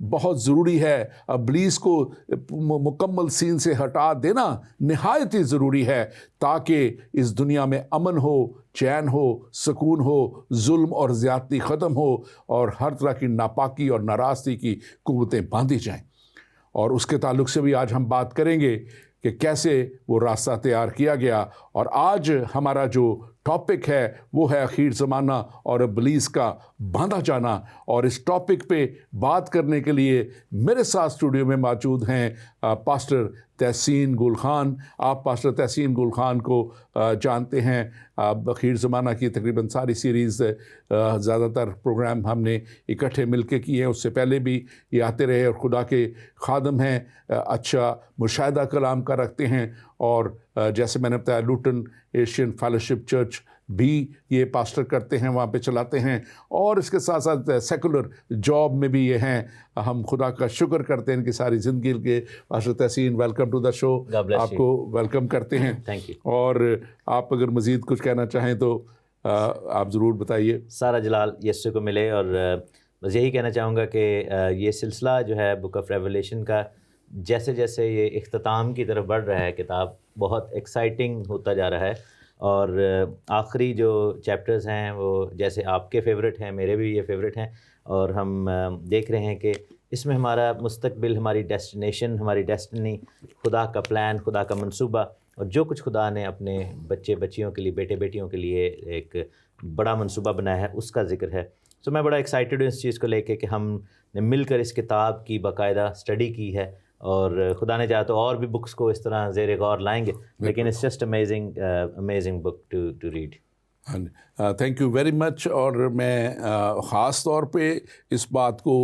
بہت ضروری ہے. ابلیس کو مکمل سین سے ہٹا دینا نہایت ہی ضروری ہے تاکہ اس دنیا میں امن ہو, چین ہو, سکون ہو, ظلم اور زیادتی ختم ہو اور ہر طرح کی ناپاکی اور ناراستی کی قوتیں باندھی جائیں. اور اس کے تعلق سے بھی آج ہم بات کریں گے کہ کیسے وہ راستہ تیار کیا گیا. اور آج ہمارا جو ٹاپک ہے وہ ہے اخیر زمانہ اور ابلیس کا باندھا جانا. اور اس ٹاپک پہ بات کرنے کے لیے میرے ساتھ اسٹوڈیو میں موجود ہیں پاسٹر تحسین گل خان. آپ پاسٹر تحسین گل خان کو جانتے ہیں. اخیر زمانہ کی تقریباً ساری سیریز زیادہ تر پروگرام ہم نے اکٹھے مل کے کیے ہیں, اس سے پہلے بھی یہ آتے رہے, اور خدا کے خادم ہیں, اچھا مشاہدہ کلام کا رکھتے ہیں. اور جیسے میں نے بتایا لوٹن ایشین فیلوشپ چرچ بھی یہ پاسٹر کرتے ہیں, وہاں پہ چلاتے ہیں, اور اس کے ساتھ ساتھ سیکولر جاب میں بھی یہ ہیں. ہم خدا کا شکر کرتے ہیں ان کی ساری زندگی کے. پاسٹر تحسین, ویلکم ٹو دا شو. آپ کو ویلکم کرتے ہیں. اور آپ اگر مزید کچھ کہنا چاہیں تو آپ ضرور بتائیے. سارا جلال یسوع کو ملے. اور بس یہی کہنا چاہوں گا کہ یہ سلسلہ جو ہے بک آف ریولیشن کا, جیسے جیسے یہ اختتام کی طرف بڑھ رہا ہے, کتاب بہت ایکسائٹنگ ہوتا جا رہا ہے. اور آخری جو چیپٹرز ہیں وہ جیسے آپ کے فیورٹ ہیں, میرے بھی یہ فیورٹ ہیں, اور ہم دیکھ رہے ہیں کہ اس میں ہمارا مستقبل, ہماری ڈیسٹینیشن, ہماری ڈیسٹنی, خدا کا پلان, خدا کا منصوبہ, اور جو کچھ خدا نے اپنے بچے بچیوں کے لیے, بیٹے بیٹیوں کے لیے ایک بڑا منصوبہ بنایا ہے, اس کا ذکر ہے. سو میں بڑا ایکسائٹیڈ ہوں اس چیز کو لے کے کہ ہم نے مل کر اس کتاب کی باقاعدہ اسٹڈی کی ہے, اور خدا نے چاہا تو اور بھی بکس کو اس طرح زیر غور لائیں گے, لیکن it's just amazing book to read. Thank you very much. اور میں خاص طور پہ اس بات کو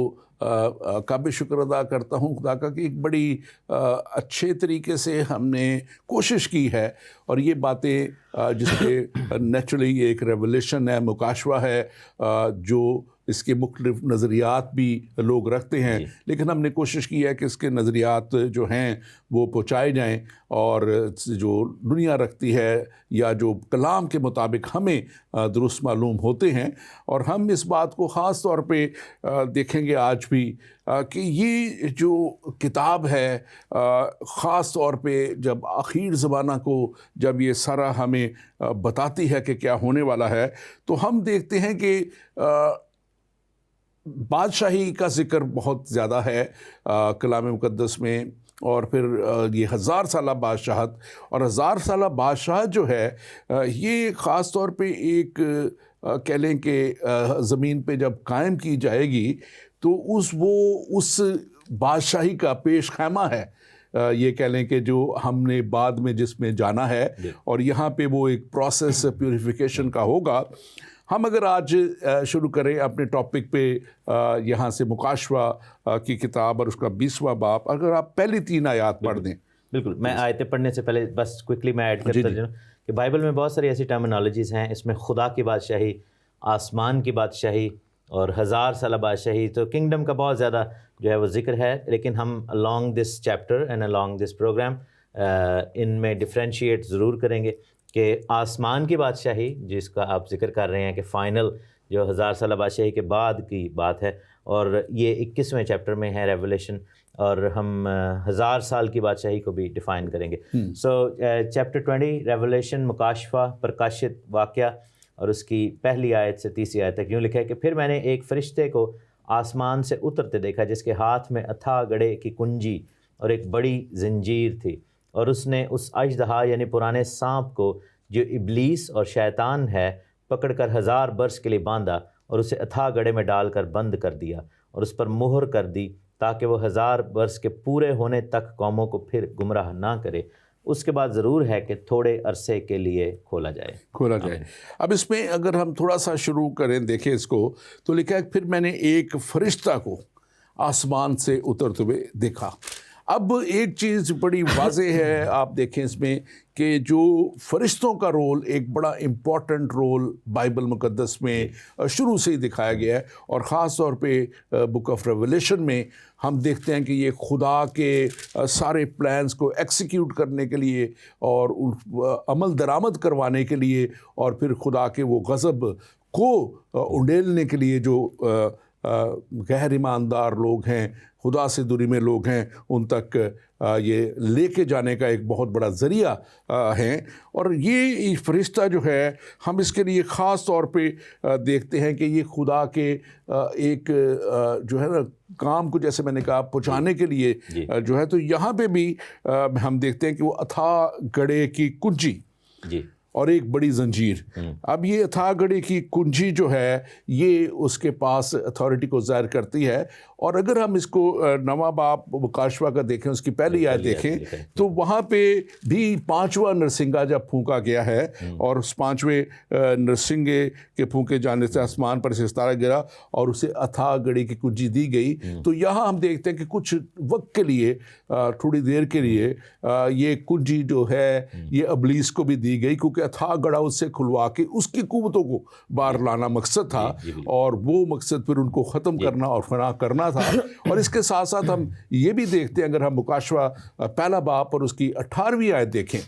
کا بھی شکر ادا کرتا ہوں خدا کا کہ ایک بڑی اچھے طریقے سے ہم نے کوشش کی ہے, اور یہ باتیں جس پہ نیچرلی ایک ریولیشن ہے, مکاشفہ ہے, جو اس کے مختلف نظریات بھی لوگ رکھتے ہیں, لیکن ہم نے کوشش کی ہے کہ اس کے نظریات جو ہیں وہ پہنچائے جائیں, اور جو دنیا رکھتی ہے یا جو کلام کے مطابق ہمیں درست معلوم ہوتے ہیں. اور ہم اس بات کو خاص طور پہ دیکھیں گے آج بھی کہ یہ جو کتاب ہے, خاص طور پہ جب آخر زمانہ کو جب یہ سارا ہمیں بتاتی ہے کہ کیا ہونے والا ہے, تو ہم دیکھتے ہیں کہ بادشاہی کا ذکر بہت زیادہ ہے کلام مقدس میں, اور پھر یہ 1000 سالہ بادشاہت. اور 1000 سالہ بادشاہت جو ہے یہ خاص طور پہ ایک کہہ لیں کہ زمین پہ جب قائم کی جائے گی تو اس بادشاہی کا پیش خیمہ ہے, یہ کہہ لیں کہ جو ہم نے بعد میں جس میں جانا ہے, اور یہاں پہ وہ ایک پروسیس پیوریفیکیشن کا ہوگا. ہم اگر آج شروع کریں اپنے ٹاپک پہ, یہاں سے مکاشفہ کی کتاب اور اس کا 20واں باب, اگر آپ پہلی 3 آیات پڑھ دیں. بالکل, میں آیتیں پڑھنے سے پہلے بس کوئکلی میں ایڈ کرتا جاؤں کہ بائبل میں بہت ساری ایسی ٹرمینالوجیز ہیں. اس میں خدا کی بادشاہی, آسمان کی بادشاہی اور 1000 سالہ بادشاہی, تو کنگڈم کا بہت زیادہ جو ہے وہ ذکر ہے. لیکن ہم along this chapter and along this program ان میں ڈفرینشیٹ ضرور کریں گے کہ آسمان کی بادشاہی جس کا آپ ذکر کر رہے ہیں کہ فائنل جو 1000 سالہ بادشاہی کے بعد کی بات ہے, اور یہ 21ویں چیپٹر میں ہے ریولیشن, اور ہم 1000 سال کی بادشاہی کو بھی ڈیفائن کریں گے. سو چیپٹر 20 ریولیشن, مکاشفہ, پرکاشت واقعہ, اور اس کی پہلی آیت سے 30 آیت تک یوں لکھا ہے کہ پھر میں نے ایک فرشتے کو آسمان سے اترتے دیکھا جس کے ہاتھ میں اتھا گڑھے کی کنجی اور ایک بڑی زنجیر تھی, اور اس نے اس اژدہا یعنی پرانے سانپ کو جو ابلیس اور شیطان ہے پکڑ کر 1000 برس کے لیے باندھا, اور اسے اتھا گڑھے میں ڈال کر بند کر دیا, اور اس پر مہر کر دی تاکہ وہ 1000 برس کے پورے ہونے تک قوموں کو پھر گمراہ نہ کرے. اس کے بعد ضرور ہے کہ تھوڑے عرصے کے لیے کھولا جائے. اب اس میں اگر ہم تھوڑا سا شروع کریں, دیکھیں اس کو, تو لکھا ہے پھر میں نے ایک فرشتہ کو آسمان سے اترتے ہوئے دیکھا. اب ایک چیز بڑی واضح ہے, آپ دیکھیں اس میں کہ جو فرشتوں کا رول ایک بڑا امپورٹنٹ رول بائبل مقدس میں شروع سے ہی دکھایا گیا ہے, اور خاص طور پہ بک آف ریولیشن میں ہم دیکھتے ہیں کہ یہ خدا کے سارے پلانز کو ایکسیکیوٹ کرنے کے لیے اور عمل درآمد کروانے کے لیے, اور پھر خدا کے وہ غضب کو انڈیلنے کے لیے جو غیر ایماندار لوگ ہیں، خدا سے دوری میں لوگ ہیں، ان تک یہ لے کے جانے کا ایک بہت بڑا ذریعہ ہیں۔ اور یہ فرشتہ جو ہے ہم اس کے لیے خاص طور پہ دیکھتے ہیں کہ یہ خدا کے ایک جو ہے نا کام کو، جیسے میں نے کہا، پہنچانے کے لیے جو ہے، تو یہاں پہ بھی ہم دیکھتے ہیں کہ وہ اتھا گڑھے کی کنجی اور ایک بڑی زنجیر۔ اب یہ اتھا گڑھے کی کنجی جو ہے یہ اس کے پاس اتھارٹی کو ظاہر کرتی ہے۔ اور اگر ہم اس کو نواں باب مکاشفہ کا دیکھیں، اس کی پہلی آیت دیکھیں، تو وہاں پہ بھی 5واں نرسنگا جب پھونکا گیا ہے، اور اس 5ویں نرسنگے کے پھونکے جانے سے آسمان پر سے ستارہ گرا اور اسے اتھا گڑھے کی کنجی دی گئی۔ تو یہاں ہم دیکھتے ہیں کہ کچھ وقت کے لیے، تھوڑی دیر کے لیے، یہ کنجی جو ہے یہ ابلیس کو بھی دی گئی، کیونکہ اتھا گڑھا اس سے کھلوا کے اس کی قوتوں کو باہر لانا مقصد تھا، اور وہ مقصد پھر ان کو ختم کرنا اور فنا کرنا تھا۔ اور اس کے ساتھ ساتھ ہم یہ بھی دیکھتے ہیں، اگر ہم مکاشفہ پہلا باب اور اس کی 18ویں آیت دیکھیں،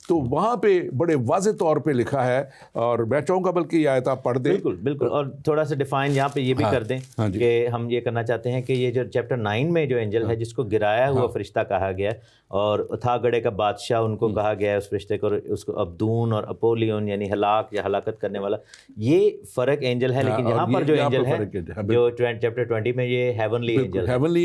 تو وہاں پہ بڑے واضح طور پہ لکھا ہے، اور میں چاہوں گا بلکہ یہ آیت آپ پڑھ دیں۔ بالکل، اور تھوڑا سا ڈیفائن یہاں پہ یہ بھی کر دیں کہ ہم یہ کرنا چاہتے ہیں کہ یہ جو چیپٹر 9 میں جو اینجل ہے جس کو گرایا ہوا فرشتہ کہا گیا ہے، اور اتھا گڑھے کا بادشاہ ان کو کہا گیا ہے، اس فرشتے کو، اس کو ابدون اور اپولیون یعنی ہلاک یا ہلاکت کرنے والا، یہ فرق اینجل ہے۔ لیکن یہاں پر جو اینجل ہے جو چیپٹر 20 میں یہ ہیونلی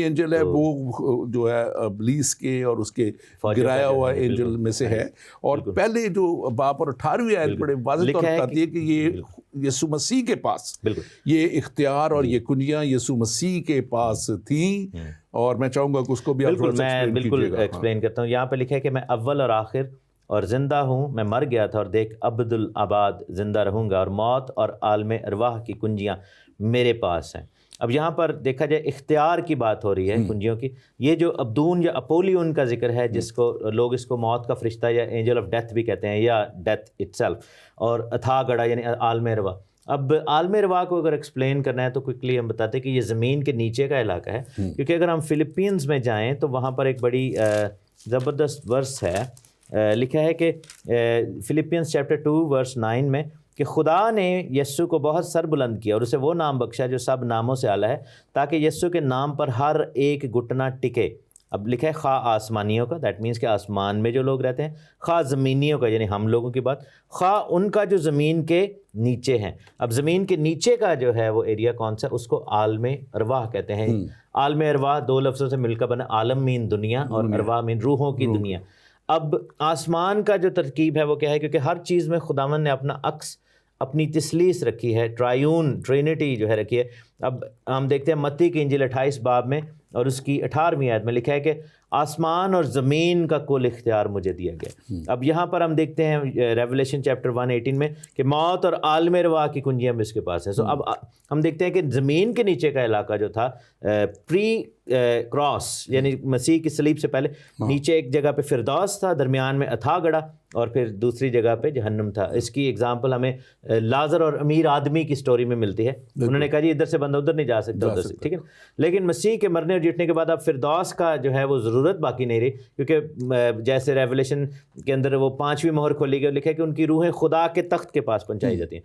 اینجل ہے، وہ جو ہے ابلیس کے اور اس کے گرایا ہوا اینجل میں سے ہے۔ اور پہلے جو باب اور 18ویں آیت بڑے واضح طور پر کہتی ہے کہ یہ یسوع مسیح کے پاس یہ اختیار اور یہ کنجیاں یسوع مسیح کے پاس تھیں۔ اور میں چاہوں گا کہ اس کو بھی آپ بالکل ایکسپلین کرتا ہوں۔ یہاں پہ لکھا ہے کہ میں اول اور آخر اور زندہ ہوں، میں مر گیا تھا اور دیکھ ابد الآباد زندہ رہوں گا، اور موت اور عالم ارواح کی کنجیاں میرے پاس ہیں۔ اب یہاں پر دیکھا جائے اختیار کی بات ہو رہی ہے کنجیوں کی۔ یہ جو ابدون یا اپولیون کا ذکر ہے، جس کو لوگ اس کو موت کا فرشتہ یا اینجل آف ڈیتھ بھی کہتے ہیں، یا ڈیتھ اٹ سیلف، اور اتھا گڑھا یعنی عالم ارواح۔ اب عالم ارواح کو اگر ایکسپلین کرنا ہے تو کوئکلی ہم بتاتے ہیں کہ یہ زمین کے نیچے کا علاقہ ہے، کیونکہ اگر ہم فلپینز میں جائیں تو وہاں پر ایک بڑی زبردست ورس ہے، لکھا ہے کہ فلپینز چیپٹر 2 ورس 9 میں کہ خدا نے یسوع کو بہت سر بلند کیا اور اسے وہ نام بخشا جو سب ناموں سے اعلیٰ ہے، تاکہ یسوع کے نام پر ہر ایک گھٹنا ٹکے۔ اب لکھا ہے خواہ آسمانیوں کا، دیٹ مینس کہ آسمان میں جو لوگ رہتے ہیں، خواہ زمینیوں کا یعنی ہم لوگوں کی بات، خواہ ان کا جو زمین کے نیچے ہیں۔ اب زمین کے نیچے کا جو ہے وہ ایریا کون سا، اس کو عالم ارواح کہتے ہیں۔ عالم ارواح 2 لفظوں سے مل کر بنا، عالم مین دنیا اور ارواح مین روحوں کی دنیا۔ اب آسمان کا جو ترکیب ہے وہ کیا ہے، کیونکہ ہر چیز میں خداوند نے اپنا عکس، اپنی تثلیث رکھی ہے، ٹرینٹی جو ہے رکھی ہے۔ اب ہم دیکھتے ہیں متی کی انجیل 28 باب میں اور اس کی 18ویں آیت میں لکھا ہے کہ آسمان اور زمین کا کل اختیار مجھے دیا گیا۔ اب یہاں پر ہم دیکھتے ہیں ریولیشن چیپٹر 1:18 میں کہ موت اور عالم ارواح کی کنجیاں بھی اس کے پاس ہیں۔ سو اب ہم دیکھتے ہیں کہ زمین کے نیچے کا علاقہ جو تھا پری کراس یعنی مسیح کی صلیب سے پہلے، نیچے ایک جگہ پہ فردوس تھا، درمیان میں اتھا گڑھا، اور پھر دوسری جگہ پہ جہنم تھا۔ اس کی ایگزامپل ہمیں لازر اور امیر آدمی کی سٹوری میں ملتی ہے۔ انہوں نے کہا جی ادھر سے بندہ ادھر نہیں جا سکتا، ادھر سے، ٹھیک ہے۔ لیکن مسیح کے مرنے اور جیتنے کے بعد اب فردوس کا جو ہے وہ ضرورت باقی نہیں رہی، کیونکہ جیسے ریولیشن کے اندر وہ 5ویں مہر کھولی گئی، لکھا ہے کہ ان کی روحیں خدا کے تخت کے پاس پہنچائی جاتی ہیں۔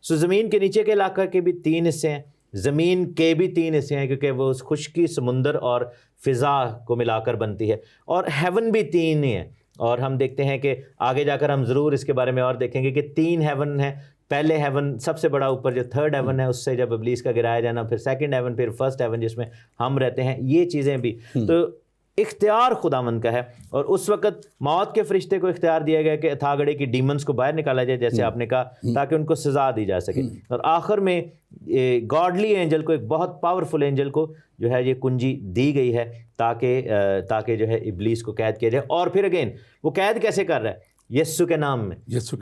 سو زمین کے نیچے کے علاقہ کے بھی 3 حصے ہیں، زمین کے بھی 3 حصے ہیں، کیونکہ وہ اس خشکی، سمندر اور فضا کو ملا کر بنتی ہے، اور ہیون بھی 3 ہی ہیں۔ اور ہم دیکھتے ہیں کہ آگے جا کر ہم ضرور اس کے بارے میں اور دیکھیں گے کہ 3 ہیون ہیں۔ پہلے ہیون سب سے بڑا اوپر جو 3rd ہیون ہے، اس سے جب ابلیس کا گرایا جانا، پھر 2nd ہیون، پھر 1st ہیون جس میں ہم رہتے ہیں، یہ چیزیں بھی۔ تو اختیار خداوند کا ہے، اور اس وقت موت کے فرشتے کو اختیار دیا گیا کہ اتھا گڑھے کی ڈیمنز کو باہر نکالا جائے، جیسے آپ نے کہا، تاکہ ان کو سزا دی جا سکے۔ اور آخر میں گاڈلی اینجل کو، ایک بہت پاورفل اینجل کو جو ہے یہ کنجی دی گئی ہے، تاکہ جو ہے ابلیس کو قید کیا جائے۔ اور پھر اگین وہ قید کیسے کر رہا ہے؟ یسوع کے نام میں،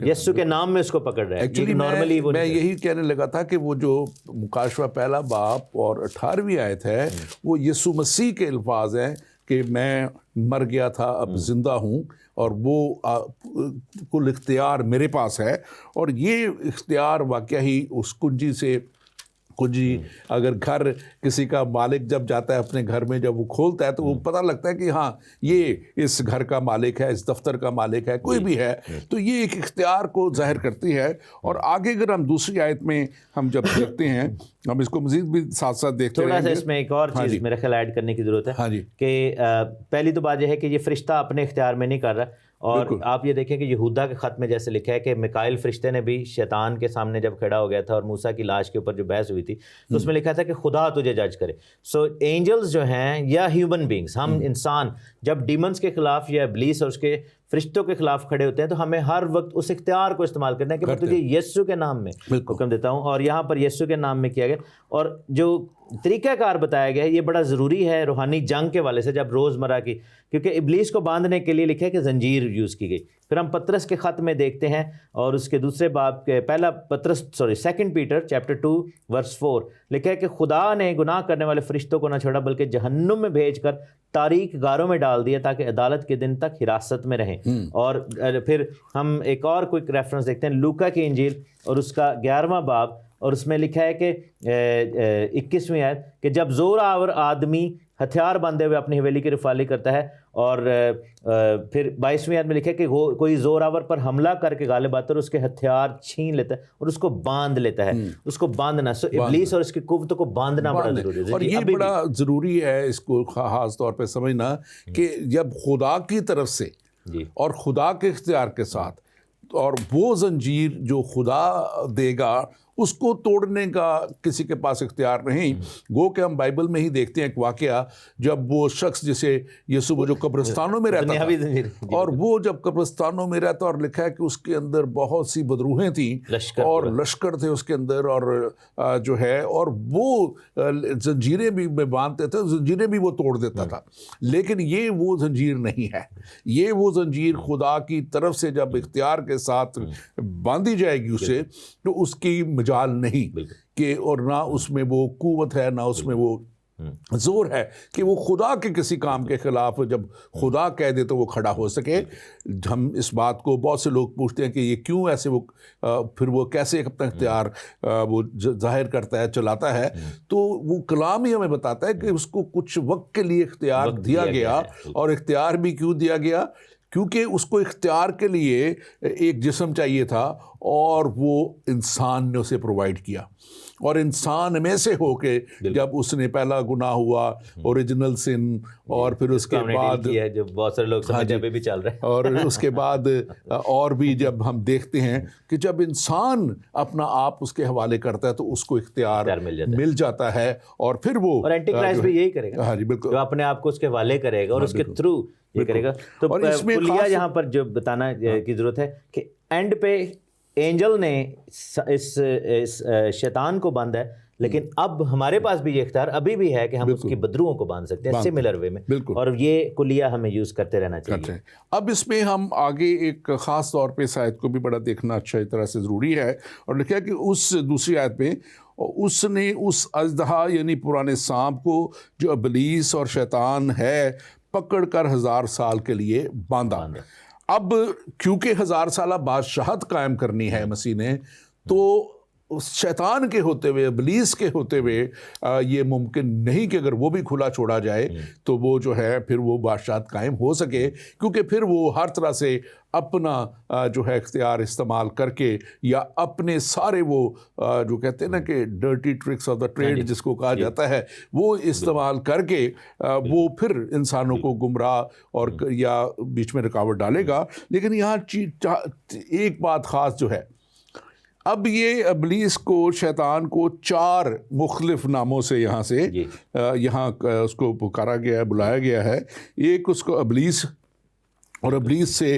یسوع کے نام میں اس کو پکڑ رہا ہے۔ ایکچولی میں یہی کہنے لگا تھا کہ وہ جو مکاشفہ پہلا باب اور 18ویں آیت ہے، وہ یسوع مسیح کے الفاظ ہیں کہ میں مر گیا تھا اب زندہ ہوں، اور وہ کل اختیار میرے پاس ہے۔ اور یہ اختیار واقعہ ہی اس کنجی سے، کنجی اگر گھر کسی کا مالک جب جاتا ہے اپنے گھر میں، جب وہ کھولتا ہے تو وہ پتہ لگتا ہے کہ ہاں یہ اس گھر کا مالک ہے، اس دفتر کا مالک ہے، کوئی بھی ہے، تو یہ ایک اختیار کو ظاہر کرتی ہے۔ اور آگے اگر ہم دوسری آیت میں ہم جب دیکھتے ہیں ہم اس کو مزید بھی ساتھ ساتھ دیکھتے تھوڑا رہیں سا گے. اس میں ایک اور چیز میرا خیال ایڈ کرنے کی ضرورت ہے ہاں جی کہ پہلی تو بات یہ ہے کہ یہ فرشتہ اپنے اختیار میں نہیں کر رہا. اور آپ یہ دیکھیں کہ یہودا کے خط میں جیسے لکھا ہے کہ میکائیل فرشتے نے بھی شیطان کے سامنے جب کھڑا ہو گیا تھا اور موسیٰ کی لاش کے اوپر جو بحث ہوئی تھی تو اس میں لکھا تھا کہ خدا تجھے جج کرے. سو اینجلز جو ہیں یا ہیومن بینگز، ہم انسان جب ڈیمنز کے خلاف یا ابلیس اور اس کے فرشتوں کے خلاف کھڑے ہوتے ہیں تو ہمیں ہر وقت اس اختیار کو استعمال کرنا ہے کہ میں تجھے یسوع کے نام میں حکم دیتا ہوں. اور یہاں پر یسوع کے نام میں کیا گیا. اور جو طریقہ کار بتایا گیا ہے یہ بڑا ضروری ہے روحانی جنگ کے والے سے، جب روزمرہ کی، کیونکہ ابلیس کو باندھنے کے لیے لکھا ہے کہ زنجیر یوز کی گئی. پھر ہم پطرس کے خط میں دیکھتے ہیں اور اس کے دوسرے باب کے سیکنڈ پیٹر چیپٹر 2 ورس 4 لکھا ہے کہ خدا نے گناہ کرنے والے فرشتوں کو نہ چھوڑا بلکہ جہنم میں بھیج کر تاریک غاروں میں ڈال دیا تاکہ عدالت کے دن تک حراست میں رہیں. اور پھر ہم ایک اور کوئی ریفرنس دیکھتے ہیں لوکا کی انجیل اور اس کا 11واں باب، اور اس میں لکھا ہے کہ 21ویں آیت کہ جب زور آور آدمی ہتھیار باندھے ہوئے اپنی حویلی کی رفالی کرتا ہے. اور پھر 22ویں آیت میں لکھا ہے کہ کوئی زور آور پر حملہ کر کے غالب آتا ہے اور اس کے ہتھیار چھین لیتا ہے اور اس کو باندھ لیتا ہے. اس کو باندھنا، سو ابلیس اور اس کی قوتوں کو باندھنا بڑا ضروری ہے. اور یہ بڑا ضروری ہے اس کو خاص طور پہ سمجھنا کہ جب خدا کی طرف سے اور خدا کے اختیار کے ساتھ، اور وہ زنجیر جو خدا دے گا اس کو توڑنے کا کسی کے پاس اختیار نہیں. گو کہ ہم بائبل میں ہی دیکھتے ہیں ایک واقعہ، جب وہ شخص جسے یسوع جو قبرستانوں میں رہتا تھا، اور وہ جب قبرستانوں میں رہتا اور لکھا ہے کہ اس کے اندر بہت سی بدروہیں تھیں اور لشکر تھے اس کے اندر، اور جو ہے اور وہ زنجیریں بھی باندھتے تھے، زنجیریں بھی وہ توڑ دیتا تھا. لیکن یہ وہ زنجیر نہیں ہے. یہ وہ زنجیر خدا کی طرف سے جب اختیار کے ساتھ باندھی جائے گی اسے، تو اس کی مجال نہیں کہ، اور نہ اس میں وہ قوت ہے، نہ اس میں وہ زور ہے کہ وہ خدا کے کسی کام کے خلاف جب خدا کہہ دے تو وہ کھڑا ہو سکے. ہم اس بات کو بہت سے لوگ پوچھتے ہیں کہ یہ کیوں ایسے، وہ پھر وہ کیسے اپنا اختیار وہ ظاہر کرتا ہے، چلاتا ہے. تو وہ کلام ہی ہمیں بتاتا ہے کہ اس کو کچھ وقت کے لیے اختیار دیا گیا. اور اختیار بھی کیوں دیا گیا؟ کیونکہ اس کو اختیار کے لیے ایک جسم چاہیے تھا اور وہ انسان نے اسے پرووائڈ کیا. اور انسان میں سے ہو کے جب اس نے پہلا گناہ ہوا، اوریجنل سن، اور پھر اس کے بعد جو بہت سارے لوگ سمجھتے بھی چل رہے ہیں، اور اس کے بعد اور بھی جب ہم دیکھتے ہیں کہ جب انسان اپنا آپ اس کے حوالے کرتا ہے تو اس کو اختیار مل جاتا ہے. اور پھر وہ اینٹی کرائسٹ بھی یہی کرے گا. ہاں جی بالکل، جو اپنے آپ کو اس کے حوالے کرے گا اور اس کے تھرو یہ کرے گا. تو کلیہ یہاں پر جو بتانا کی ضرورت ہے کہ اینڈ پہ اینجل نے اس شیطان کو باندھا ہے، لیکن اب ہمارے پاس بھی یہ اختیار ابھی بھی ہے کہ ہم اس کی بدروؤں کو باندھ سکتے ہیں سملر وے میں. اور یہ کلیہ ہمیں یوز کرتے رہنا چاہیے. اب اس میں ہم آگے ایک خاص طور پہ اس آیت کو بھی بڑا دیکھنا اچھا طرح سے ضروری ہے. اور لکھا کہ اس دوسری آیت میں اس نے اس اژدہا یعنی پرانے سانپ کو جو ابلیس اور شیطان ہے پکڑ کر 1000 سال کے لیے باندھا. اب کیونکہ 1000 سالہ بادشاہت قائم کرنی ہے مسیح نے، تو شیطان کے ہوتے ہوئے، ابلیس کے ہوتے ہوئے یہ ممکن نہیں کہ اگر وہ بھی کھلا چھوڑا جائے تو وہ جو ہے پھر وہ بادشاہت قائم ہو سکے. کیونکہ پھر وہ ہر طرح سے اپنا جو ہے اختیار استعمال کر کے، یا اپنے سارے وہ جو کہتے ہیں نا کہ dirty tricks of the trade جس کو کہا جاتا ہے، وہ استعمال کر کے وہ پھر انسانوں کو گمراہ اور یا بیچ میں رکاوٹ ڈالے گا. لیکن یہاں ایک بات خاص جو ہے، اب یہ ابلیس کو، شیطان کو 4 مختلف ناموں سے یہاں اس کو پکارا گیا ہے، بلایا گیا ہے. ایک اس کو ابلیس، اور ابلیس سے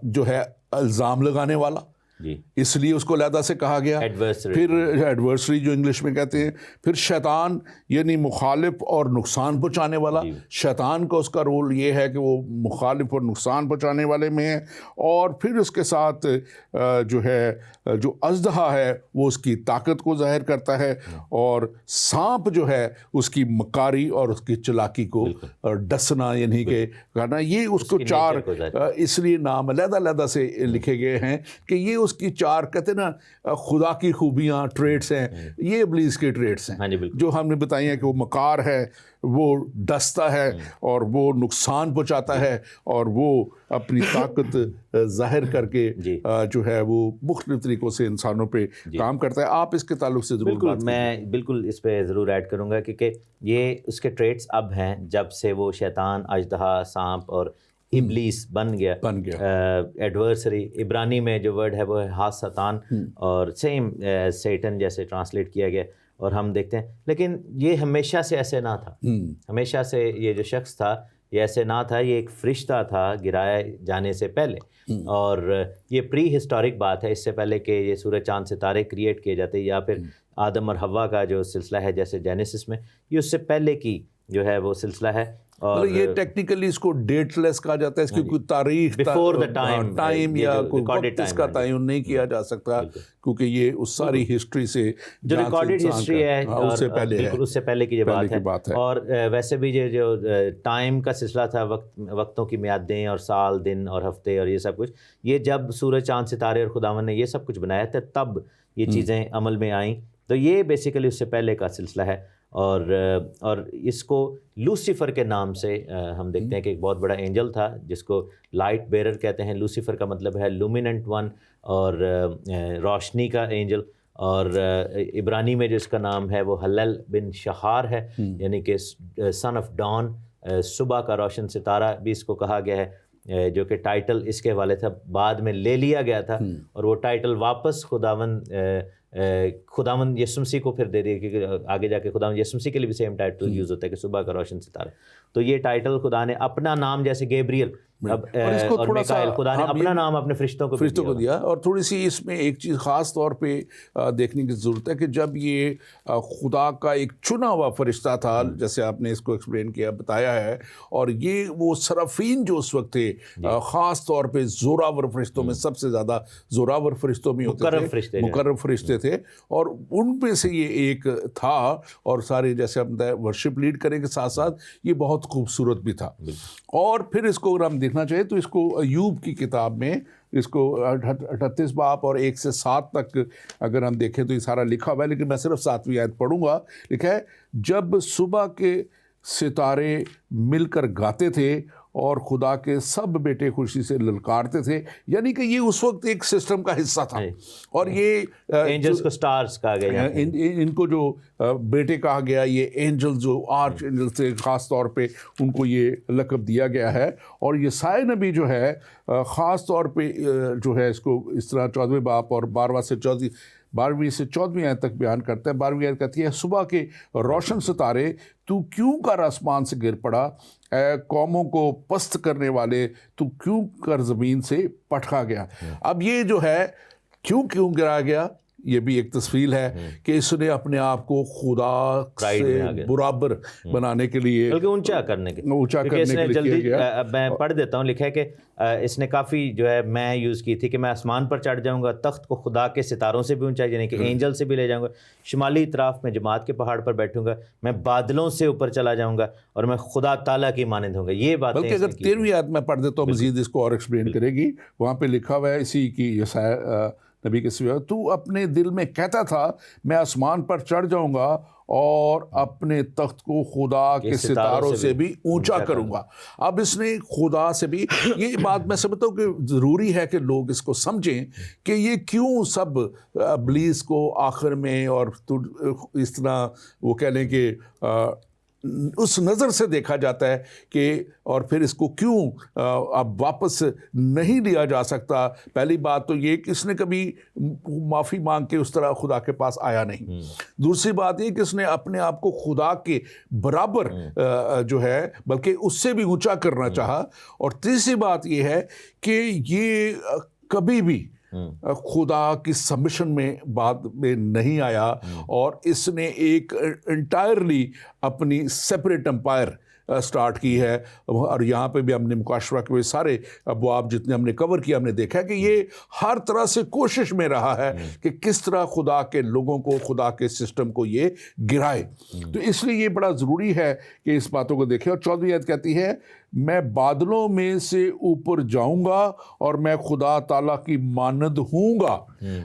جو ہے الزام لگانے والا، اس لیے اس کو علیحدہ سے کہا گیا. پھر ایڈورسری جو انگلش میں کہتے ہیں. پھر شیطان یعنی مخالف اور نقصان پہنچانے والا. شیطان کا اس کا رول یہ ہے کہ وہ مخالف اور نقصان پہنچانے والے میں ہے. اور پھر اس کے ساتھ جو ہے جو اژدہا ہے وہ اس کی طاقت کو ظاہر کرتا ہے، اور سانپ جو ہے اس کی مکاری اور اس کی چلاکی کو ڈسنا یعنی کہ کہنا. یہ اس کو 4 اس لیے نام علیحدہ علیحدہ سے لکھے گئے ہیں کہ یہ اس کی 4 کہتے ہیں نا خدا کی خوبیاں ٹریٹس ہیں، یہ ابلیس کے ٹریٹس ہیں جو ہم نے بتائی ہیں کہ وہ مکار ہے، وہ ڈستا ہے اور وہ نقصان پہنچاتا ہے اور وہ اپنی طاقت ظاہر کر کے جو ہے وہ مختلف طریقوں سے انسانوں پہ کام کرتا ہے. آپ اس کے تعلق سے ضرور بالکل، میں بالکل اس پہ ضرور ایڈ کروں گا کیونکہ یہ اس کے ٹریٹس اب ہیں جب سے وہ شیطان، اژدہا، سانپ اور ابلیس بن گیا ایڈورسری. عبرانی میں جو ورڈ ہے وہ ہے ہاساتان، اور سیم سیٹن جیسے ٹرانسلیٹ کیا گیا. اور ہم دیکھتے ہیں لیکن یہ ہمیشہ سے ایسے نہ تھا، ہمیشہ سے یہ جو شخص تھا یہ ایسے نہ تھا. یہ ایک فرشتہ تھا گرائے جانے سے پہلے، اور یہ پری ہسٹورک بات ہے، اس سے پہلے کہ یہ سورج چاند ستارے کریٹ کیے جاتے یا پھر آدم اور حوا کا جو سلسلہ ہے جیسے جینیسس میں، یہ اس سے پہلے کی جو ہے وہ سلسلہ ہے. اور یہ ٹیکنیکلی اس کو ڈیٹ لیس کہا جاتا ہے، اس کی کوئی تاریخ ٹائم یا کوئی وقت اس کا تعین نہیں کیا جا سکتا کیونکہ یہ اس ساری ہسٹری سے جو ریکارڈڈ ہسٹری ہے اس سے پہلے ہے، اس سے پہلے کی جو بات ہے. اور ویسے بھی یہ جو ٹائم کا سلسلہ تھا، وقتوں کی میادیں اور سال، دن اور ہفتے اور یہ سب کچھ، یہ جب سورج چاند ستارے اور خداوند نے یہ سب کچھ بنایا تھا تب یہ چیزیں عمل میں آئیں. تو یہ بیسیکلی اس سے پہلے کا سلسلہ ہے. اور اس کو لوسیفر کے نام سے ہم دیکھتے ہیں کہ ایک بہت بڑا اینجل تھا جس کو لائٹ بیرر کہتے ہیں. لوسیفر کا مطلب ہے لومیننٹ ون اور روشنی کا اینجل. اور عبرانی میں جو اس کا نام ہے وہ ہلل بن شہار ہے، یعنی کہ سن آف ڈان، صبح کا روشن ستارہ بھی اس کو کہا گیا ہے، جو کہ ٹائٹل اس کے والے تھا بعد میں لے لیا گیا تھا اور وہ ٹائٹل واپس خداوند یسوع مسیح کو پھر دے دیا، کیونکہ آگے جا کے خداوند یسوع مسیح کے لیے بھی سیم ٹائٹل یوز ہوتا ہے کہ صبح کا روشن ستارہ. تو یہ ٹائٹل خدا نے اپنا نام، جیسے گیبریل اور میکائیل، خدا نے اپنا نام اپنے فرشتوں کو دیا. اور تھوڑی سی اس میں ایک چیز خاص طور پہ دیکھنے کی ضرورت ہے کہ جب یہ خدا کا ایک چنا ہوا فرشتہ تھا، جیسے آپ نے اس کو ایکسپلین کیا، بتایا ہے، اور یہ وہ صرافین جو اس وقت تھے، خاص طور پہ زوراور فرشتوں میں سب سے زیادہ زوراور فرشتوں میں ہوتے تھے، مقرب فرشتے تھے، اور ان میں سے یہ ایک تھا. اور سارے جیسے ہم ورشپ لیڈ کرنے کے ساتھ ساتھ یہ بہت خوبصورت بھی تھا. اور پھر اس کو اگر ہم دیکھنا چاہیے تو اس کو ایوب کی کتاب میں اس کو 38 باب اور 1 سے 7 تک اگر ہم دیکھیں تو یہ سارا لکھا ہوا ہے، لیکن میں صرف 7ویں آیت پڑھوں گا. لکھا ہے، جب صبح کے ستارے مل کر گاتے تھے اور خدا کے سب بیٹے خوشی سے للکارتے تھے. یعنی کہ یہ اس وقت ایک سسٹم کا حصہ تھا، اور یہ اینجلز کو سٹارز کہا گیا، ان کو جو بیٹے کہا گیا، یہ اینجل جو آرچ اینجل سے خاص طور پہ ان کو یہ لقب دیا گیا ہے. اور یسائی نبی جو ہے خاص طور پہ جو ہے اس کو اس طرح 14ویں باب اور 12ویں سے 14ویں آیت تک بیان کرتا ہے. 12ویں آیت کہتی ہے، صبح کے روشن ستارے تو کیوں کر آسمان سے گر پڑا، اے قوموں کو پست کرنے والے تو کیوں کر زمین سے پٹکا گیا. اب یہ جو ہے کیوں گرا گیا، یہ بھی ایک تصویر ہے کہ اس نے اپنے آپ کو خدا سے برابر بنانے کے لیے، بلکہ اونچا کرنے کے لیے جلدی میں پڑھ دیتا ہوں. لکھا ہے کہ اس نے کافی جو ہے میں یوز کی تھی کہ میں آسمان پر چڑھ جاؤں گا، تخت کو خدا کے ستاروں سے بھی اونچا، یعنی کہ اینجل سے بھی لے جاؤں گا، شمالی اطراف میں جماعت کے پہاڑ پر بیٹھوں گا، میں بادلوں سے اوپر چلا جاؤں گا اور میں خدا تعالیٰ کی مانند ہوں گا. یہ بات بلکہ اگر 13ویں آیت میں پڑھ دیتا ہوں مزید اس کو اور ایکسپلین کرے گی. وہاں پہ لکھا ہوا ہے اسی کی یسائی نبی کے سوا، تو اپنے دل میں کہتا تھا میں آسمان پر چڑھ جاؤں گا اور اپنے تخت کو خدا کے ستاروں سے بھی اونچا کروں گا. اب اس نے خدا سے بھی، یہ بات میں سمجھتا ہوں کہ ضروری ہے کہ لوگ اس کو سمجھیں کہ یہ کیوں سب ابلیس کو آخر میں اور اس طرح وہ کہہ لیں کہ اس نظر سے دیکھا جاتا ہے کہ، اور پھر اس کو کیوں اب واپس نہیں لیا جا سکتا. پہلی بات تو یہ کہ اس نے کبھی معافی مانگ کے اس طرح خدا کے پاس آیا نہیں. دوسری بات یہ کہ اس نے اپنے آپ کو خدا کے برابر جو ہے بلکہ اس سے بھی اونچا کرنا چاہا. اور تیسری بات یہ ہے کہ یہ کبھی بھی خدا کی سبمشن میں بعد میں نہیں آیا، اور اس نے ایک انٹائرلی اپنی سیپریٹ امپائر سٹارٹ کی ہے. اور یہاں پہ بھی ہم نے مکاشفہ کے سارے ابواب جتنے ہم نے کور کیا، ہم نے دیکھا کہ یہ ہر طرح سے کوشش میں رہا ہے کہ کس طرح خدا کے لوگوں کو، خدا کے سسٹم کو یہ گرائے. تو اس لیے یہ بڑا ضروری ہے کہ اس باتوں کو دیکھیں. اور 14ویں آیت کہتی ہے میں بادلوں میں سے اوپر جاؤں گا اور میں خدا تعالیٰ کی مانند ہوں گا.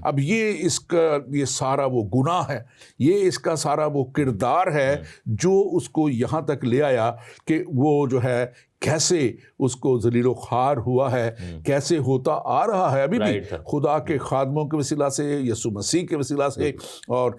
اب یہ اس کا یہ سارا وہ گناہ ہے, یہ اس کا سارا وہ کردار ہے جو اس کو یہاں تک لے آیا کہ وہ جو ہے کیسے اس کو ذلیل و خوار ہوا ہے, کیسے ہوتا آ رہا ہے ابھی بھی خدا کے خادموں کے وسیلہ سے, یسوع مسیح کے وسیلہ سے. اور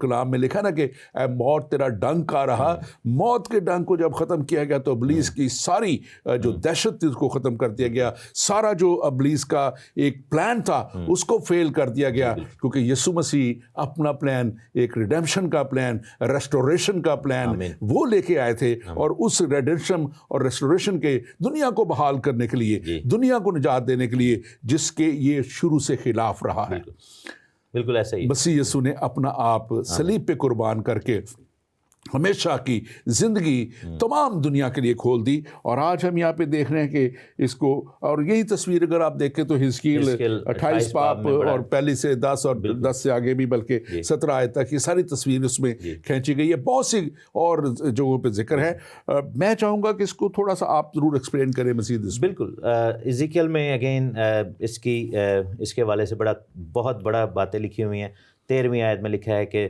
کلام میں لکھا نا کہ اے موت تیرا ڈنک آ رہا. موت کے ڈنک کو جب ختم کیا گیا تو ابلیس کی ساری جو دہشت تھی اس کو ختم کر دیا گیا. سارا جو ابلیس کا ایک پلان تھا اس کو فیل کر دیا گیا, کیونکہ یسوع مسیح اپنا پلان, ایک ریڈیمشن کا پلان, ریسٹوریشن کا پلان وہ لے کے آئے تھے. اور اس ریڈیمشن اور ریسٹوریشن کے دنیا کو بحال کرنے کے لیے, دنیا کو نجات دینے کے لیے, جس کے یہ شروع سے خلاف رہا ہے. بالکل ایسا ہی مسیح یسوع نے اپنا آپ صلیب پہ قربان کر کے ہمیشہ کی زندگی تمام دنیا کے لیے کھول دی. اور آج ہم یہاں پہ دیکھ رہے ہیں کہ اس کو, اور یہی تصویر اگر آپ دیکھیں تو حزقیل 28 پاپ اور پہلی سے 10 اور 10 سے آگے بھی بلکہ 17 آیت تک یہ ساری تصویر اس میں کھینچی گئی ہے. بہت سی اور جگہوں پہ ذکر ہے. میں چاہوں گا کہ اس کو تھوڑا سا آپ ضرور ایکسپلین کریں مزید. بالکل. حزقیل میں اگین اس کے حوالے سے بہت بڑا باتیں لکھی ہوئی ہیں. 13ویں آیت میں لکھا ہے کہ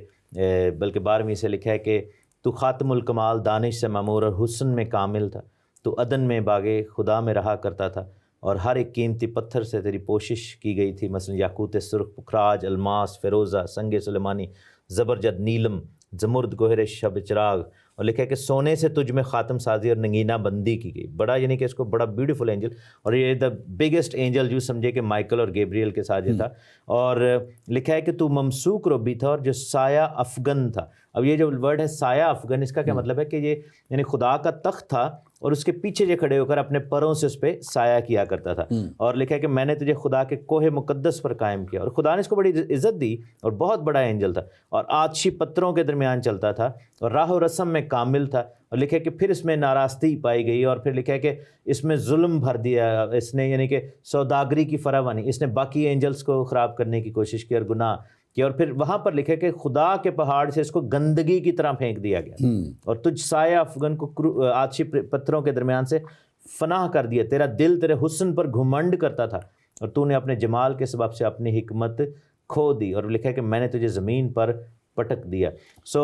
بلکہ 12ویں سے لکھا ہے کہ تو خاتم الکمال دانش سے معمور اور حسن میں کامل تھا. تو عدن میں باغ خدا میں رہا کرتا تھا اور ہر ایک قیمتی پتھر سے تیری پوشش کی گئی تھی, مثلا یاقوت سرخ, پکھراج, الماس, فیروزہ, سنگ سلیمانی, زبرجد, نیلم, زمرد, گوہر شب چراغ. اور لکھا ہے کہ سونے سے تجھ میں خاتم سازی اور نگینہ بندی کی گئی. بڑا یعنی کہ اس کو بڑا بیوٹیفل اینجل, اور یہ دا بگیسٹ اینجل جو سمجھے کہ مائیکل اور گیبریل کے ساتھ یہ تھا. اور لکھا ہے کہ تو ممسوک ربی تھا اور جو سایہ افغن تھا. اب یہ جو ورڈ ہے سایہ افغن, اس کا کیا مطلب ہے کہ یہ یعنی خدا کا تخت تھا اور اس کے پیچھے جو کھڑے ہو کر اپنے پروں سے اس پہ سایہ کیا کرتا تھا. اور لکھا ہے کہ میں نے تجھے خدا کے کوہ مقدس پر قائم کیا. اور خدا نے اس کو بڑی عزت دی اور بہت بڑا اینجل تھا اور آتشی پتھروں کے درمیان چلتا تھا اور راہ و رسم میں کامل تھا. اور لکھا ہے کہ پھر اس میں ناراستی پائی گئی اور پھر لکھا ہے کہ اس میں ظلم بھر دیا اس نے, یعنی کہ سوداگری کی فراوانی, اس نے باقی اینجلز کو خراب کرنے کی کوشش کی اور گناہ کیا. اور پھر وہاں پر لکھا ہے کہ خدا کے پہاڑ سے اس کو گندگی کی طرح پھینک دیا گیا اور تجھ سایہ افغن کو آتشی پتھروں کے درمیان سے فناہ کر دیا. تیرا دل تیرے حسن پر گھمنڈ کرتا تھا اور تو نے اپنے جمال کے سبب سے اپنی حکمت کھو دی. اور لکھا ہے کہ میں نے تجھے زمین پر پٹک دیا. سو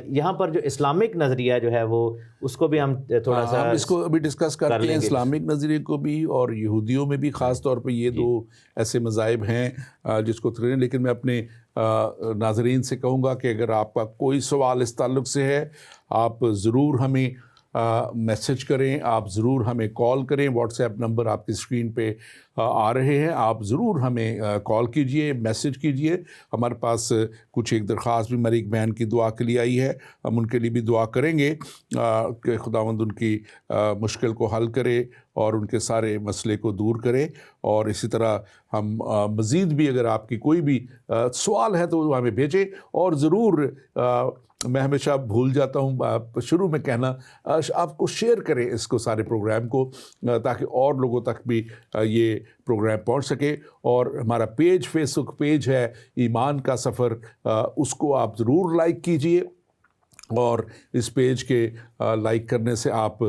یہاں پر جو اسلامک نظریہ جو ہے وہ اس کو بھی ہم تھوڑا سا اس کو ابھی ڈسکس کرتے ہیں, اسلامک نظریے کو بھی اور یہودیوں میں بھی خاص طور پہ یہ دو ایسے مذاہب ہیں جس کو تھریں. لیکن میں اپنے ناظرین سے کہوں گا کہ اگر آپ کا کوئی سوال اس تعلق سے ہے آپ ضرور ہمیں میسج کریں, آپ ضرور ہمیں کال کریں. واٹس ایپ نمبر آپ کی اسکرین پہ آ رہے ہیں, آپ ضرور ہمیں کال کیجئے, میسج کیجئے. ہمارے پاس کچھ ایک درخواست بھی مریک بہن کی دعا کے لیے آئی ہے, ہم ان کے لیے بھی دعا کریں گے کہ خداوند ان کی مشکل کو حل کرے اور ان کے سارے مسئلے کو دور کرے. اور اسی طرح ہم مزید بھی اگر آپ کی کوئی بھی سوال ہے تو وہ ہمیں بھیجیں. اور ضرور میں ہمیشہ بھول جاتا ہوں شروع میں کہنا, آپ کو شیئر کریں اس کو سارے پروگرام کو تاکہ اور لوگوں تک بھی یہ پروگرام پہنچ سکے. اور ہمارا پیج, فیس بک پیج ہے ایمان کا سفر, اس کو آپ ضرور لائک کیجئے. اور اس پیج کے لائک کرنے سے آپ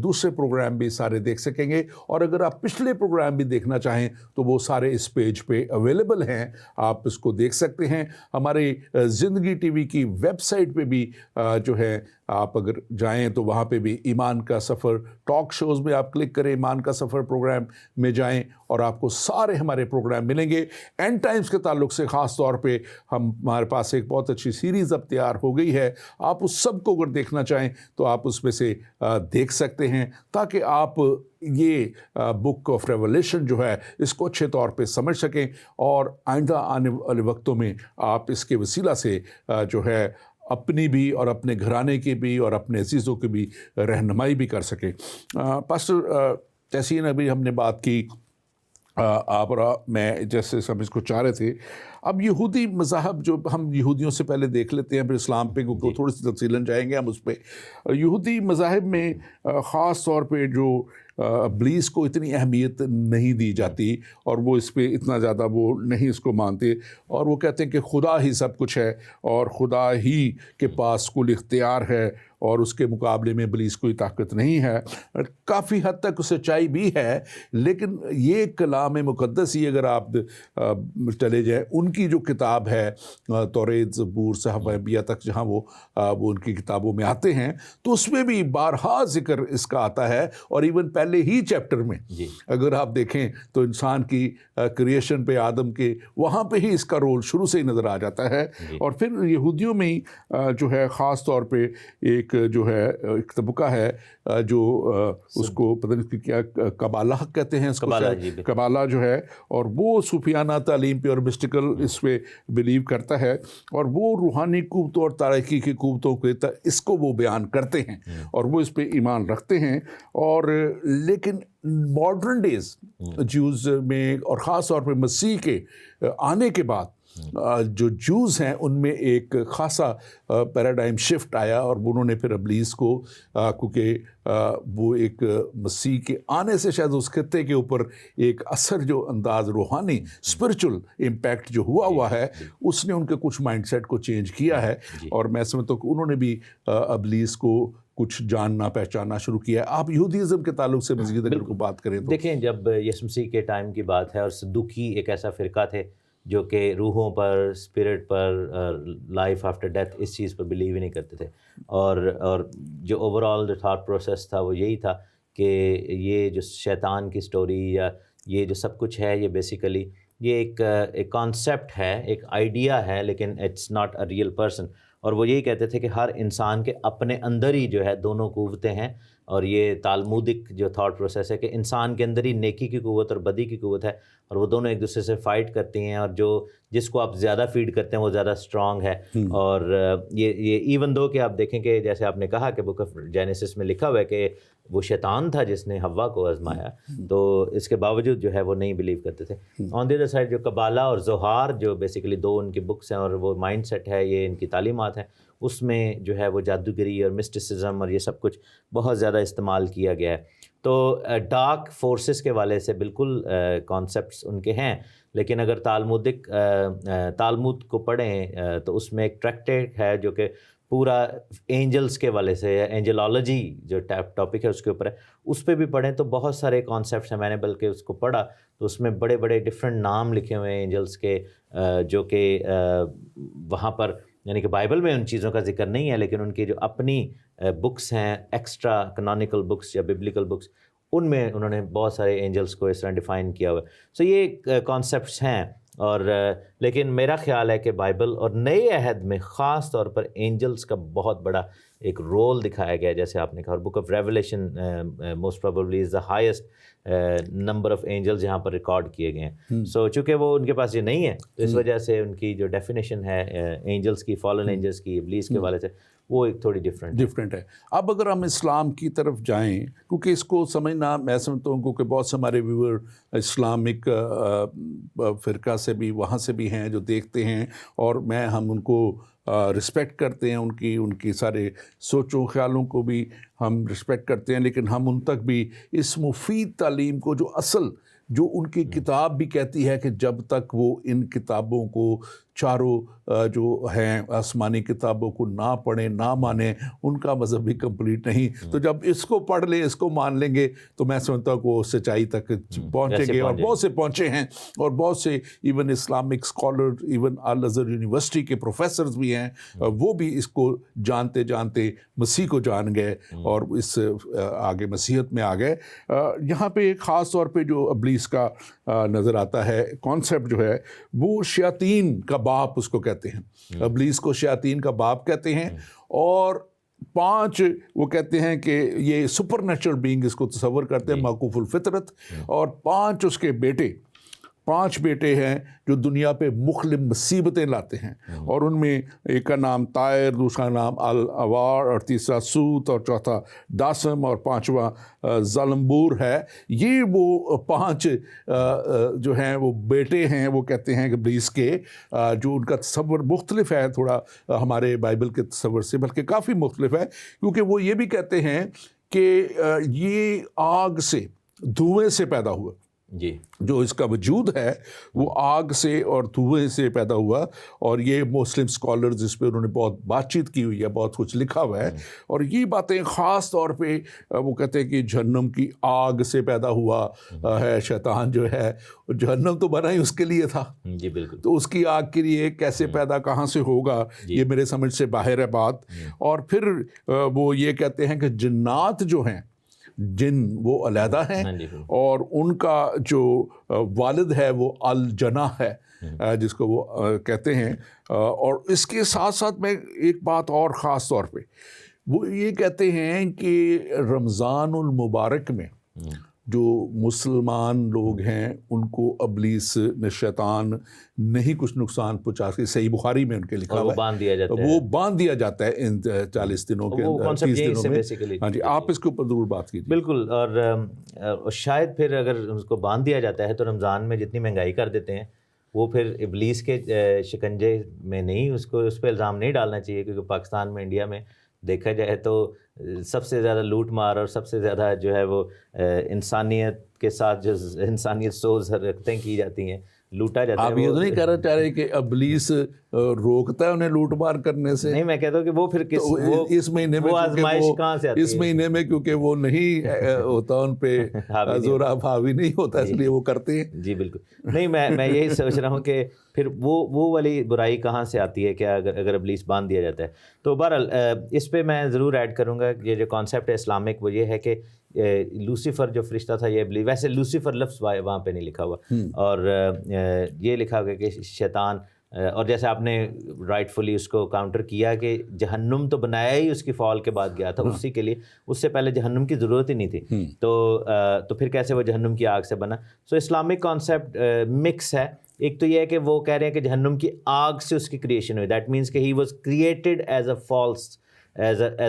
دوسرے پروگرام بھی سارے دیکھ سکیں گے. اور اگر آپ پچھلے پروگرام بھی دیکھنا چاہیں تو وہ سارے اس پیج پہ اویلیبل ہیں, آپ اس کو دیکھ سکتے ہیں. ہمارے زندگی ٹی وی کی ویب سائٹ پہ بھی جو ہے آپ اگر جائیں تو وہاں پہ بھی ایمان کا سفر ٹاک شوز میں آپ کلک کریں, ایمان کا سفر پروگرام میں جائیں اور آپ کو سارے ہمارے پروگرام ملیں گے. اینڈ ٹائمز کے تعلق سے خاص طور پہ ہمارے پاس ایک بہت اچھی سیریز اب تیار ہو گئی ہے, آپ اس سب کو اگر دیکھنا چاہیں تو آپ اس میں سے دیکھ سکتے ہیں تاکہ آپ یہ بک آف ریولیشن جو ہے اس کو اچھے طور پہ سمجھ سکیں اور آئندہ آنے والے وقتوں میں آپ اس کے وسیلہ سے جو ہے اپنی بھی اور اپنے گھرانے کی بھی اور اپنے عزیزوں کی بھی رہنمائی بھی کر سکیں. پاسٹر تحسین ابھی ہم نے بات کی آپ اور میں جیسے سب اس کو چاہ رہے تھے, اب یہودی مذاہب جو ہم یہودیوں سے پہلے دیکھ لیتے ہیں، پھر اسلام پہ تھوڑی سی تفصیلاً جائیں گے ہم اس پہ. یہودی مذاہب میں خاص طور پہ جو ابلیس کو اتنی اہمیت نہیں دی جاتی اور وہ اس پہ اتنا زیادہ وہ نہیں اس کو مانتے، اور وہ کہتے ہیں کہ خدا ہی سب کچھ ہے اور خدا ہی کے پاس کل اختیار ہے اور اس کے مقابلے میں ابلیس کوئی طاقت نہیں ہے. کافی حد تک سچائی بھی ہے، لیکن یہ کلام مقدس ہی اگر آپ چلے جائیں، ان کی جو کتاب ہے توریت، زبور، صحف انبیاء تک جہاں وہ ان کی کتابوں میں آتے ہیں، تو اس میں بھی بارہا ذکر اس کا آتا ہے. اور ایون پہلے ہی چیپٹر میں اگر آپ دیکھیں تو انسان کی کریشن پہ، آدم کے، وہاں پہ ہی اس کا رول شروع سے ہی نظر آ جاتا ہے. اور پھر یہودیوں میں ہی جو ہے خاص طور پہ ایک جو ہے ایک طبقہ ہے جو اس کو پتہ نہیں کیا قبالہ کہتے ہیں، اس کو قبالہ جو ہے، اور وہ صوفیانہ تعلیم پہ اور مسٹیکل اس پہ بلیو کرتا ہے، اور وہ روحانی قوتوں اور تاریکی کی قوتوں کے اس کو وہ بیان کرتے ہیں اور وہ اس پہ ایمان رکھتے ہیں. اور لیکن ماڈرن ڈیز جوز میں اور خاص طور پہ مسیح کے آنے کے بعد جو جوز ہیں ان میں ایک خاصا پیراڈائم شفٹ آیا، اور انہوں نے پھر ابلیس کو کیونکہ وہ ایک مسیح کے آنے سے شاید اس خطے کے اوپر ایک اثر جو انداز روحانی اسپرچل امپیکٹ جو ہوا ہے، اس نے ان کے کچھ مائنڈ سیٹ کو چینج کیا ہے. اور میں سمجھتا ہوں کہ انہوں نے بھی ابلیس کو کچھ جاننا پہچاننا شروع کیا ہے. آپ یہودیزم کے تعلق سے مزید اگر کو بات کریں تو دیکھیں، جب یسوع مسیح کے ٹائم کی بات ہے، اور صدوقی ایک ایسا فرقہ تھے جو کہ روحوں پر، اسپرٹ پر، لائف آفٹر ڈیتھ، اس چیز پر بلیو ہی نہیں کرتے تھے. اور جو اوور آل جو تھاٹ پروسیس تھا وہ یہی تھا کہ یہ جو شیطان کی سٹوری یا یہ جو سب کچھ ہے، یہ بیسیکلی یہ ایک کانسیپٹ ہے، ایک آئیڈیا ہے، لیکن it's not a real person. اور وہ یہی کہتے تھے کہ ہر انسان کے اپنے اندر ہی جو ہے دونوں قوتیں ہیں. اور یہ تالمودک جو تھاٹ پروسیس ہے کہ انسان کے اندر ہی نیکی کی قوت اور بدی کی قوت ہے، اور وہ دونوں ایک دوسرے سے فائٹ کرتی ہیں، اور جس کو آپ زیادہ فیڈ کرتے ہیں وہ زیادہ اسٹرانگ ہے. اور یہ ایون دو کہ آپ دیکھیں کہ جیسے آپ نے کہا کہ بک آف جینیسس میں لکھا ہوا ہے کہ وہ شیطان تھا جس نے حوا کو آزمایا، تو اس کے باوجود جو ہے وہ نہیں بلیو کرتے تھے. آن دی ادر سائڈ جو قبالہ اور زوہار جو بیسیکلی دو ان کی بکس ہیں اور وہ مائنڈ سیٹ ہے، یہ ان کی تعلیمات ہیں، اس میں جو ہے وہ جادوگری اور مسٹسزم اور یہ سب کچھ بہت زیادہ استعمال کیا گیا ہے. تو ڈارک فورسز کے والے سے بالکل کانسیپٹس ان کے ہیں، لیکن اگر تالمود کو پڑھیں تو اس میں ایک ٹریکٹیٹ ہے جو کہ پورا اینجلس کے والے سے، یا اینجلالوجی جو ٹاپک ہے اس کے اوپر ہے، اس پہ بھی پڑھیں تو بہت سارے کانسیپٹس ہیں. میں نے بلکہ اس کو پڑھا تو اس میں بڑے بڑے ڈفرینٹ نام لکھے ہوئے ہیں اینجلس کے، جو کہ وہاں پر یعنی کہ بائبل میں ان چیزوں کا ذکر نہیں ہے، لیکن ان کی جو اپنی بکس ہیں، ایکسٹرا کنونیکل بکس یا ببلیکل بکس، ان میں انہوں نے بہت سارے اینجلس کو اس طرح ڈیفائن کیا ہوا ہے. سو یہ کانسیپٹس ہیں. اور لیکن میرا خیال ہے کہ بائبل اور نئے عہد میں خاص طور پر اینجلس کا بہت بڑا ایک رول دکھایا گیا ہے، جیسے آپ نے کہا. اور book of revelation most probably is the highest number of angels یہاں پر ریکارڈ کیے گئے ہیں. سو چونکہ وہ ان کے پاس یہ نہیں ہے تو اس وجہ سے ان کی جو ڈیفینیشن ہے اینجلس کی، فالن اینجلس کی، ابلیس کے والے سے، وہ ایک تھوڑی ڈفرینٹ ہے. اب اگر ہم اسلام کی طرف جائیں، کیونکہ اس کو سمجھنا میں سمجھتا ہوں کیونکہ بہت سے ہمارے ویور اسلامک فرقہ سے بھی، وہاں سے بھی ہیں جو دیکھتے ہیں، اور ہم ان کو رسپیکٹ کرتے ہیں، ان کی سارے سوچوں خیالوں کو بھی ہم رسپیکٹ کرتے ہیں، لیکن ہم ان تک بھی اس مفید تعلیم کو جو اصل جو ان کی کتاب بھی کہتی ہے کہ جب تک وہ ان کتابوں کو چاروں جو ہیں آسمانی کتابوں کو نہ پڑھیں، نہ مانیں، ان کا مذہب بھی کمپلیٹ نہیں. تو جب اس کو پڑھ لیں، اس کو مان لیں گے تو میں سمجھتا ہوں کہ وہ سچائی تک پہنچیں گے. اور بہت سے پہنچے ہیں، اور بہت سے even Islamic scholar, even Al-Azhar university کے پروفیسرز بھی ہیں، وہ بھی اس کو جانتے جانتے مسیح کو جان گئے اور اس آگے مسیحیت میں آ گئے. یہاں پہ ایک خاص طور پہ جو ابلیس کا نظر آتا ہے کانسیپٹ جو ہے، وہ شیاطین کا باپ اس کو کہتے ہیں. ابلیس کو شیاطین کا باپ کہتے ہیں. اور 5 وہ کہتے ہیں کہ یہ سپر نیچرل بینگ اس کو تصور کرتے ہیں، موقوف الفطرت. اور 5 اس کے بیٹے 5 بیٹے ہیں جو دنیا پہ مختلف مصیبتیں لاتے ہیں، اور ان میں ایک کا نام طائر، دوسرا نام الاوار، اور تیسرا سوت، اور چوتھا داسم، اور 5واں زلمبور ہے۔ یہ وہ 5 جو ہیں وہ بیٹے ہیں، وہ کہتے ہیں کہ ابلیس کے، جو ان کا تصور مختلف ہے تھوڑا ہمارے بائبل کے تصور سے، بلکہ کافی مختلف ہے، کیونکہ وہ یہ بھی کہتے ہیں کہ یہ آگ سے، دھوئیں سے پیدا ہوا، جی، جو اس کا وجود ہے وہ آگ سے اور دھوئیں سے پیدا ہوا۔ اور یہ مسلم اسکالرز اس پہ انہوں نے بہت بات چیت کی ہوئی ہے، بہت کچھ لکھا ہوا ہے، اور یہ باتیں خاص طور پہ وہ کہتے ہیں کہ جہنم کی آگ سے پیدا ہوا ہے شیطان، جو ہے جہنم تو بنا ہی اس کے لیے تھا، جی بالکل، تو اس کی آگ کے لیے کیسے پیدا، کہاں سے ہوگا، یہ میرے سمجھ سے باہر ہے بات۔ اور پھر وہ یہ کہتے ہیں کہ جنات جو ہیں، جن وہ علیحدہ ہیں، اور ان کا جو والد ہے وہ الجنہ ہے، جس کو وہ کہتے ہیں۔ اور اس کے ساتھ ساتھ میں ایک بات اور خاص طور پہ وہ یہ کہتے ہیں کہ رمضان المبارک میں جو مسلمان لوگ ہیں ان کو ابلیس نے، شیطان نہیں کچھ نقصان پہنچا کے، صحیح بخاری میں ان کے لکھا ہوا ہے، وہ باندھ دیا جاتا ہے ان 40 دنوں کے اندر، 30 دنوں میں۔ ہاں جی، آپ اس کے اوپر ضرور بات کیجیے۔ بالکل، اور شاید پھر اگر اس کو باندھ دیا جاتا ہے تو رمضان میں جتنی مہنگائی کر دیتے ہیں، وہ پھر ابلیس کے شکنجے میں نہیں، اس پہ الزام نہیں ڈالنا چاہیے، کیونکہ پاکستان میں، انڈیا میں دیکھا جائے تو سب سے زیادہ لوٹ مار اور سب سے زیادہ جو ہے وہ انسانیت کے ساتھ جو انسانیت سوز حرکتیں کی جاتی ہیں، لوٹا جاتا ہے۔ آپ یہ تو نہیں کہنا چاہ رہے کہ ابلیس روکتا ہے انہیں لوٹ مار کرنے سے؟ نہیں، میں کہتا ہوں کہ وہ پھر اس مہینے میں، آزمائش کہاں سے آتی ہے؟ اس مہینے میں کیونکہ وہ نہیں ہوتا ان پہ زور حاوی نہیں ہوتا، اس لیے وہ کرتے ہیں۔ جی بالکل، نہیں، میں یہی سوچ رہا ہوں کہ پھر وہ والی برائی کہاں سے آتی ہے کہ اگر ابلیس باندھ دیا جاتا ہے تو۔ بہرحال اس پہ میں ضرور ایڈ کروں گا، یہ جو کانسیپٹ ہے اسلامک، وہ یہ ہے کہ لوسیفر جو فرشتہ تھا، یہ ابلیس، ویسے لوسیفر لفظ وہاں پہ نہیں لکھا ہوا، اور یہ لکھا ہوا کہ شیطان، اور جیسے آپ نے رائٹ فلی اس کو کاؤنٹر کیا کہ جہنم تو بنایا ہی اس کی فال کے بعد گیا تھا اسی کے لیے، اس سے پہلے جہنم کی ضرورت ہی نہیں تھی، تو پھر کیسے وہ جہنم کی آگ سے بنا؟ سو اسلامک کانسیپٹ مکس ہے۔ ایک تو یہ ہے کہ وہ کہہ رہے ہیں کہ جہنم کی آگ سے اس کی کریشن ہوئی، دیٹ مینس کہ he was created as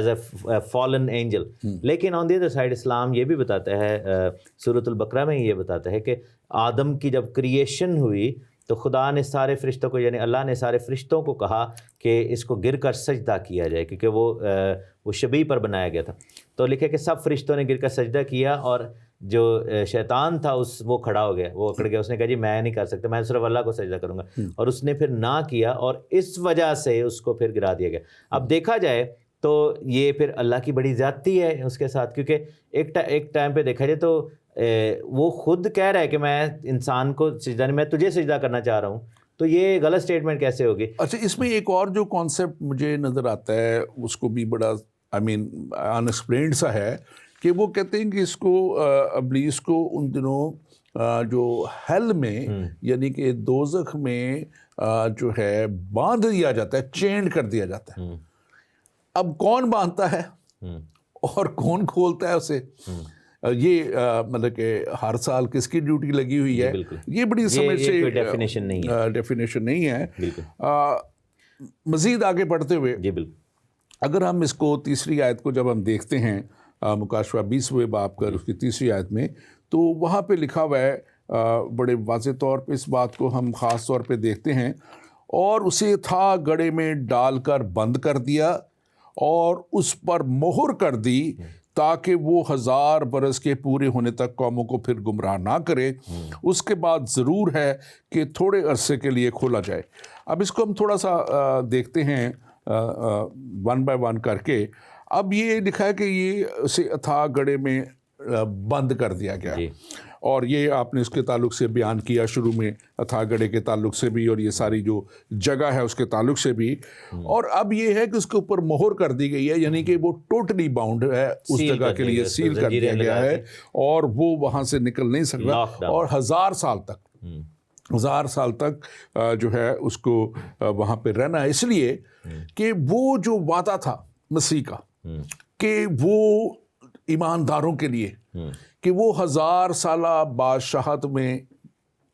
a fallen angel. لیکن آن دی ادر سائڈ اسلام یہ بھی بتاتا ہے، سورۃ البقرہ میں یہ بتاتا ہے کہ آدم کی جب کریشن ہوئی تو خدا نے سارے فرشتوں کو، یعنی اللہ نے سارے فرشتوں کو کہا کہ اس کو گر کر سجدہ کیا جائے، کیونکہ وہ شبیہ پر بنایا گیا تھا۔ تو لکھے کہ سب فرشتوں نے گر کر سجدہ کیا، اور جو شیطان تھا وہ کھڑا ہو گیا، وہ اکڑ گیا، اس نے کہا جی میں نہیں کر سکتا، میں صرف اللہ کو سجدہ کروں گا، اور اس نے پھر نہ کیا، اور اس وجہ سے اس کو پھر گرا دیا گیا۔ اب دیکھا جائے تو یہ پھر اللہ کی بڑی زیادتی ہے اس کے ساتھ، کیونکہ ایک ٹائم پہ دیکھا جائے تو وہ خود کہہ رہا ہے کہ میں انسان کو سجدہ نہیں، میں تجھے سجدہ کرنا چاہ رہا ہوں، تو یہ غلط سٹیٹمنٹ کیسے ہوگی؟ اچھا، اس میں ایک اور جو کانسیپٹ مجھے نظر آتا ہے، اس کو بھی بڑا ان ایکسپلینڈ سا ہے، کہ وہ کہتے ہیں کہ اس کو ابلیس کو ان دنوں جو ہیل میں، یعنی کہ دوزخ میں جو ہے باندھ دیا جاتا ہے، چینڈ کر دیا جاتا ہے۔ اب کون باندھتا ہے اور کون کھولتا ہے اسے، یہ مطلب کہ ہر سال کس کی ڈیوٹی لگی ہوئی ہے، یہ بڑی سمجھ سے ڈیفینیشن نہیں ہے۔ مزید آگے بڑھتے ہوئے اگر ہم اس کو تیسری آیت کو جب ہم دیکھتے ہیں، مکاشفہ 20ویں باب کا اس کی تیسری آیت میں، تو وہاں پہ لکھا ہوا ہے بڑے واضح طور پہ، اس بات کو ہم خاص طور پہ دیکھتے ہیں، اور اسے تھا گڑھے میں ڈال کر بند کر دیا اور اس پر مہر کر دی، تاکہ وہ 1000 برس کے پورے ہونے تک قوموں کو پھر گمراہ نہ کرے، اس کے بعد ضرور ہے کہ تھوڑے عرصے کے لیے کھولا جائے۔ اب اس کو ہم تھوڑا سا دیکھتے ہیں ون بائی ون کر کے۔ اب یہ لکھا ہے کہ یہ اسے اتھا گڑھے میں بند کر دیا گیا، اور یہ آپ نے اس کے تعلق سے بیان کیا شروع میں، اتھا گڑھے کے تعلق سے بھی، اور یہ ساری جو جگہ ہے اس کے تعلق سے بھی، اور اب یہ ہے کہ اس کے اوپر مہر کر دی گئی ہے، یعنی کہ وہ ٹوٹلی باؤنڈ ہے، اس جگہ کے لیے سیل کر دیا گیا ہے، اور وہ وہاں سے نکل نہیں سکتا، اور 1000 سال تک جو ہے اس کو وہاں پہ رہنا ہے، اس لیے کہ وہ جو وعدہ تھا مسیح کا کہ وہ ایمانداروں کے لیے، کہ وہ 1000 سالہ بادشاہت میں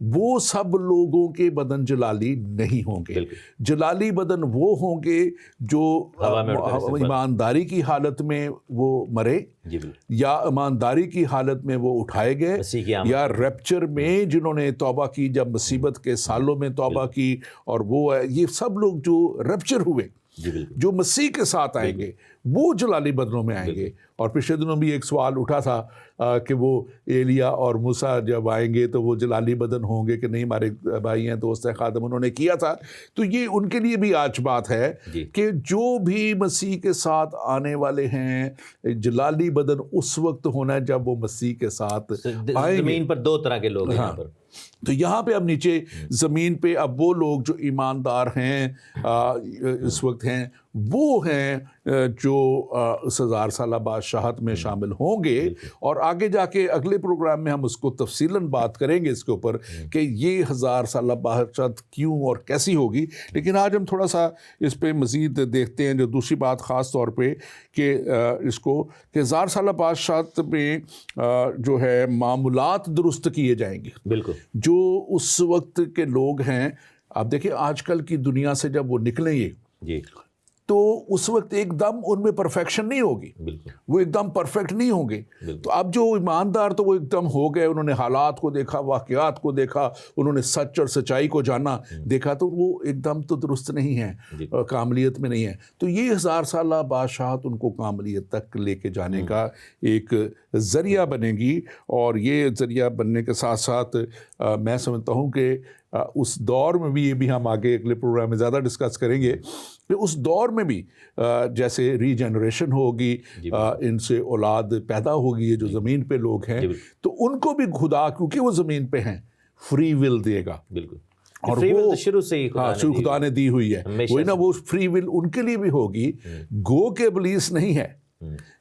وہ سب لوگوں کے بدن جلالی نہیں ہوں گے. جلالی بدن وہ ہوں گے جو ایمانداری کی حالت میں وہ مرے یا ایمانداری کی حالت میں وہ اٹھائے گئے, یا ریپچر میں جنہوں نے توبہ کی جب مصیبت کے سالوں میں توبہ کی, اور وہ یہ سب لوگ جو ریپچر ہوئے جو مسیح کے ساتھ آئیں گے وہ جلالی بدنوں میں آئیں گے. اور پچھلے دنوں بھی ایک سوال اٹھا تھا کہ وہ ایلیا اور موسیٰ جب آئیں گے تو وہ جلالی بدن ہوں گے کہ نہیں, ہمارے بھائی ہیں دوست ہیں خادم, انہوں نے کیا تھا. تو یہ ان کے لیے بھی آج بات ہے کہ جو بھی مسیح کے ساتھ آنے والے ہیں جلالی بدن اس وقت ہونا ہے جب وہ مسیح کے ساتھ آئیں گے. زمین پر 2 طرح کے لوگ ہیں یہاں پر. تو یہاں پہ اب نیچے زمین پہ اب وہ لوگ جو ایماندار ہیں اس وقت ہیں وہ ہیں جو اس 1000 سالہ بادشاہت میں شامل ہوں گے. اور آگے جا کے اگلے پروگرام میں ہم اس کو تفصیلاً بات کریں گے اس کے اوپر کہ یہ 1000 سالہ بادشاہت کیوں اور کیسی ہوگی. لیکن آج ہم تھوڑا سا اس پہ مزید دیکھتے ہیں جو دوسری بات خاص طور پہ کہ اس کو کہ 1000 سالہ بادشاہت میں جو ہے معاملات درست کیے جائیں گے. بالکل. جو اس وقت کے لوگ ہیں, آپ دیکھیں آج کل کی دنیا سے جب وہ نکلیں گے تو اس وقت ایک دم ان میں پرفیکشن نہیں ہوگی, وہ ایک دم پرفیکٹ نہیں ہوں گے. تو اب جو ایماندار تو وہ ایک دم ہو گئے, انہوں نے حالات کو دیکھا, واقعات کو دیکھا, انہوں نے سچ اور سچائی کو جانا دیکھا, تو وہ ایک دم تو درست نہیں ہیں, کاملیت میں نہیں ہے. تو یہ 1000 سالہ بادشاہت ان کو کاملیت تک لے کے جانے کا ایک ذریعہ بنے گی. اور یہ ذریعہ بننے کے ساتھ ساتھ میں سمجھتا ہوں کہ اس دور میں بھی, یہ بھی ہم آگے اگلے پروگرام میں زیادہ ڈسکس کریں گے کہ اس دور میں بھی جیسے ری جنریشن ہوگی, ان سے اولاد پیدا ہوگی, یہ جو زمین پہ لوگ ہیں تو ان کو بھی خدا کیونکہ وہ زمین پہ ہیں فری ول دے گا. بالکل. اور وہ شروع سے ہی خدا نے دی ہوئی ہے, وہی نا, وہ فری ول ان کے لیے بھی ہوگی. گو کہ ابلیس نہیں ہے,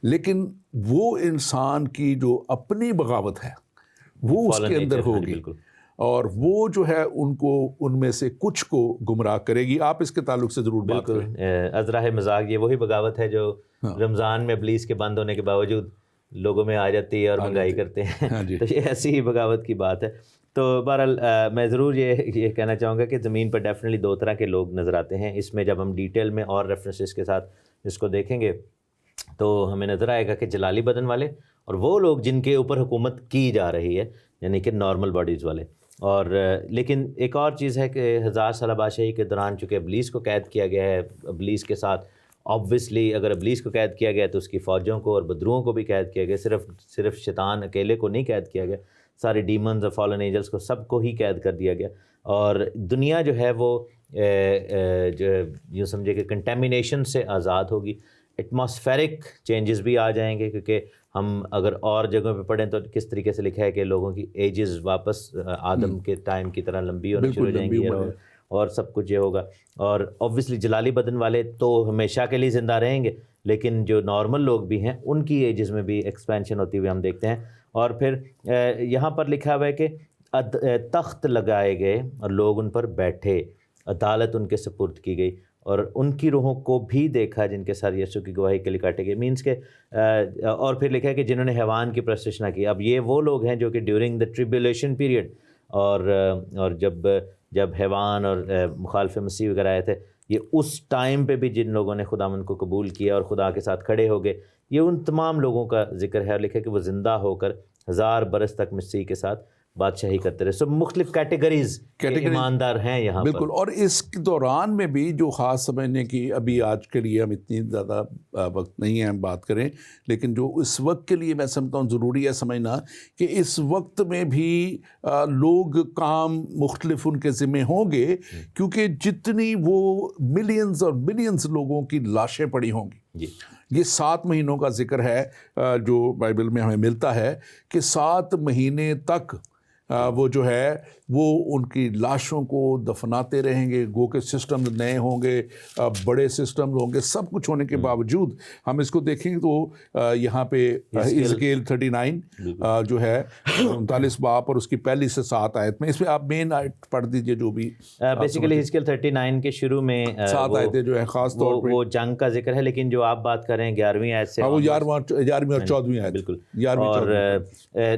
لیکن وہ انسان کی جو اپنی بغاوت ہے وہ اس کے اندر ہوگی, اور وہ جو ہے ان کو ان میں سے کچھ کو گمراہ کرے گی. آپ اس کے تعلق سے ضرور بات کریں. ازراہ مزاق یہ وہی بغاوت ہے جو رمضان میں ابلیس کے بند ہونے کے باوجود لوگوں میں آ جاتی ہے اور منگائی کرتے ہیں. تو یہ ایسی ہی بغاوت کی بات ہے. تو بہرحال میں ضرور یہ کہنا چاہوں گا کہ زمین پر ڈیفینیٹلی 2 طرح کے لوگ نظر آتے ہیں. اس میں جب ہم ڈیٹیل میں اور ریفرنسز کے ساتھ اس کو دیکھیں گے تو ہمیں نظر آئے گا کہ جلالی بدن والے اور وہ لوگ جن کے اوپر حکومت کی جا رہی ہے, یعنی کہ نارمل باڈیز والے. اور لیکن ایک اور چیز ہے کہ 1000 سالہ بادشاہی کے دوران چونکہ ابلیس کو قید کیا گیا ہے, ابلیس کے ساتھ آبویسلی اگر ابلیس کو قید کیا گیا تو اس کی فوجوں کو اور بدروؤں کو بھی قید کیا گیا. صرف شیطان اکیلے کو نہیں قید کیا گیا, سارے ڈیمنز اور فالن اینجلس کو سب کو ہی قید کر دیا گیا. اور دنیا جو ہے وہ جو یوں سمجھے کہ کنٹیمینیشن سے آزاد ہوگی. ایٹماسفیرک چینجز بھی آ جائیں گے, کیونکہ ہم اگر اور جگہوں پہ پڑھیں تو کس طریقے سے لکھا ہے کہ لوگوں کی ایجز واپس آدم کے ٹائم کی طرح لمبی ہونا شروع ہو جائیں گی, اور سب کچھ یہ ہوگا. اور اوبویسلی جلالی بدن والے تو ہمیشہ کے لیے زندہ رہیں گے, لیکن جو نارمل لوگ بھی ہیں ان کی ایجز میں بھی ایکسپینشن ہوتی ہوئی ہم دیکھتے ہیں. اور پھر یہاں پر لکھا ہوا ہے کہ تخت لگائے گئے اور لوگ ان پر بیٹھے, عدالت ان کے سپرد کی گئی اور ان کی روحوں کو بھی دیکھا جن کے ساتھ یسوع کی گواہی کے لیے کاٹے گئے. مینس کہ اور پھر لکھا ہے کہ جنہوں نے حیوان کی پرستش نہ کی. اب یہ وہ لوگ ہیں جو کہ ڈیورنگ دا ٹریبیولیشن پیریڈ اور جب حیوان اور مخالف مسیح وغیرہ آئے تھے, یہ اس ٹائم پہ بھی جن لوگوں نے خداوند کو قبول کیا اور خدا کے ساتھ کھڑے ہو گئے, یہ ان تمام لوگوں کا ذکر ہے. اور لکھا ہے کہ وہ زندہ ہو کر 1000 برس تک مسیح کے ساتھ بادشاہی کرتے رہے. سب مختلف کیٹیگریز ایماندار ہیں یہاں پر. بالکل. اور اس دوران میں بھی جو خاص سمجھنے کی, ابھی آج کے لیے ہم اتنی زیادہ وقت نہیں ہے ہم بات کریں, لیکن جو اس وقت کے لیے میں سمجھتا ہوں ضروری ہے سمجھنا کہ اس وقت میں بھی لوگ کام مختلف ان کے ذمہ ہوں گے, کیونکہ جتنی وہ ملینز اور بلینز لوگوں کی لاشیں پڑی ہوں گی. یہ 7 مہینوں کا ذکر ہے جو بائبل میں ہمیں ملتا ہے کہ 7 مہینے تک وہ جو ہے وہ ان کی لاشوں کو دفناتے رہیں گے. گو کے سسٹم نئے ہوں گے, بڑے سسٹم ہوں گے, سب کچھ ہونے کے باوجود ہم اس کو دیکھیں گے تو یہاں پہ حزقیل 39 جو ہے 39 باب اور اس کی پہلی سے 7 آیت میں, اس میں آپ مین آیت پڑھ دیجئے جو بھی. بیسیکلی حزقیل 39 کے شروع میں 7 آیتیں جو ہیں خاص طور پہ وہ جنگ کا ذکر ہے, لیکن جو آپ بات کر رہے ہیں 11ویں آیت سے, وہ 11ویں اور 14ویں آیت. بالکل. اور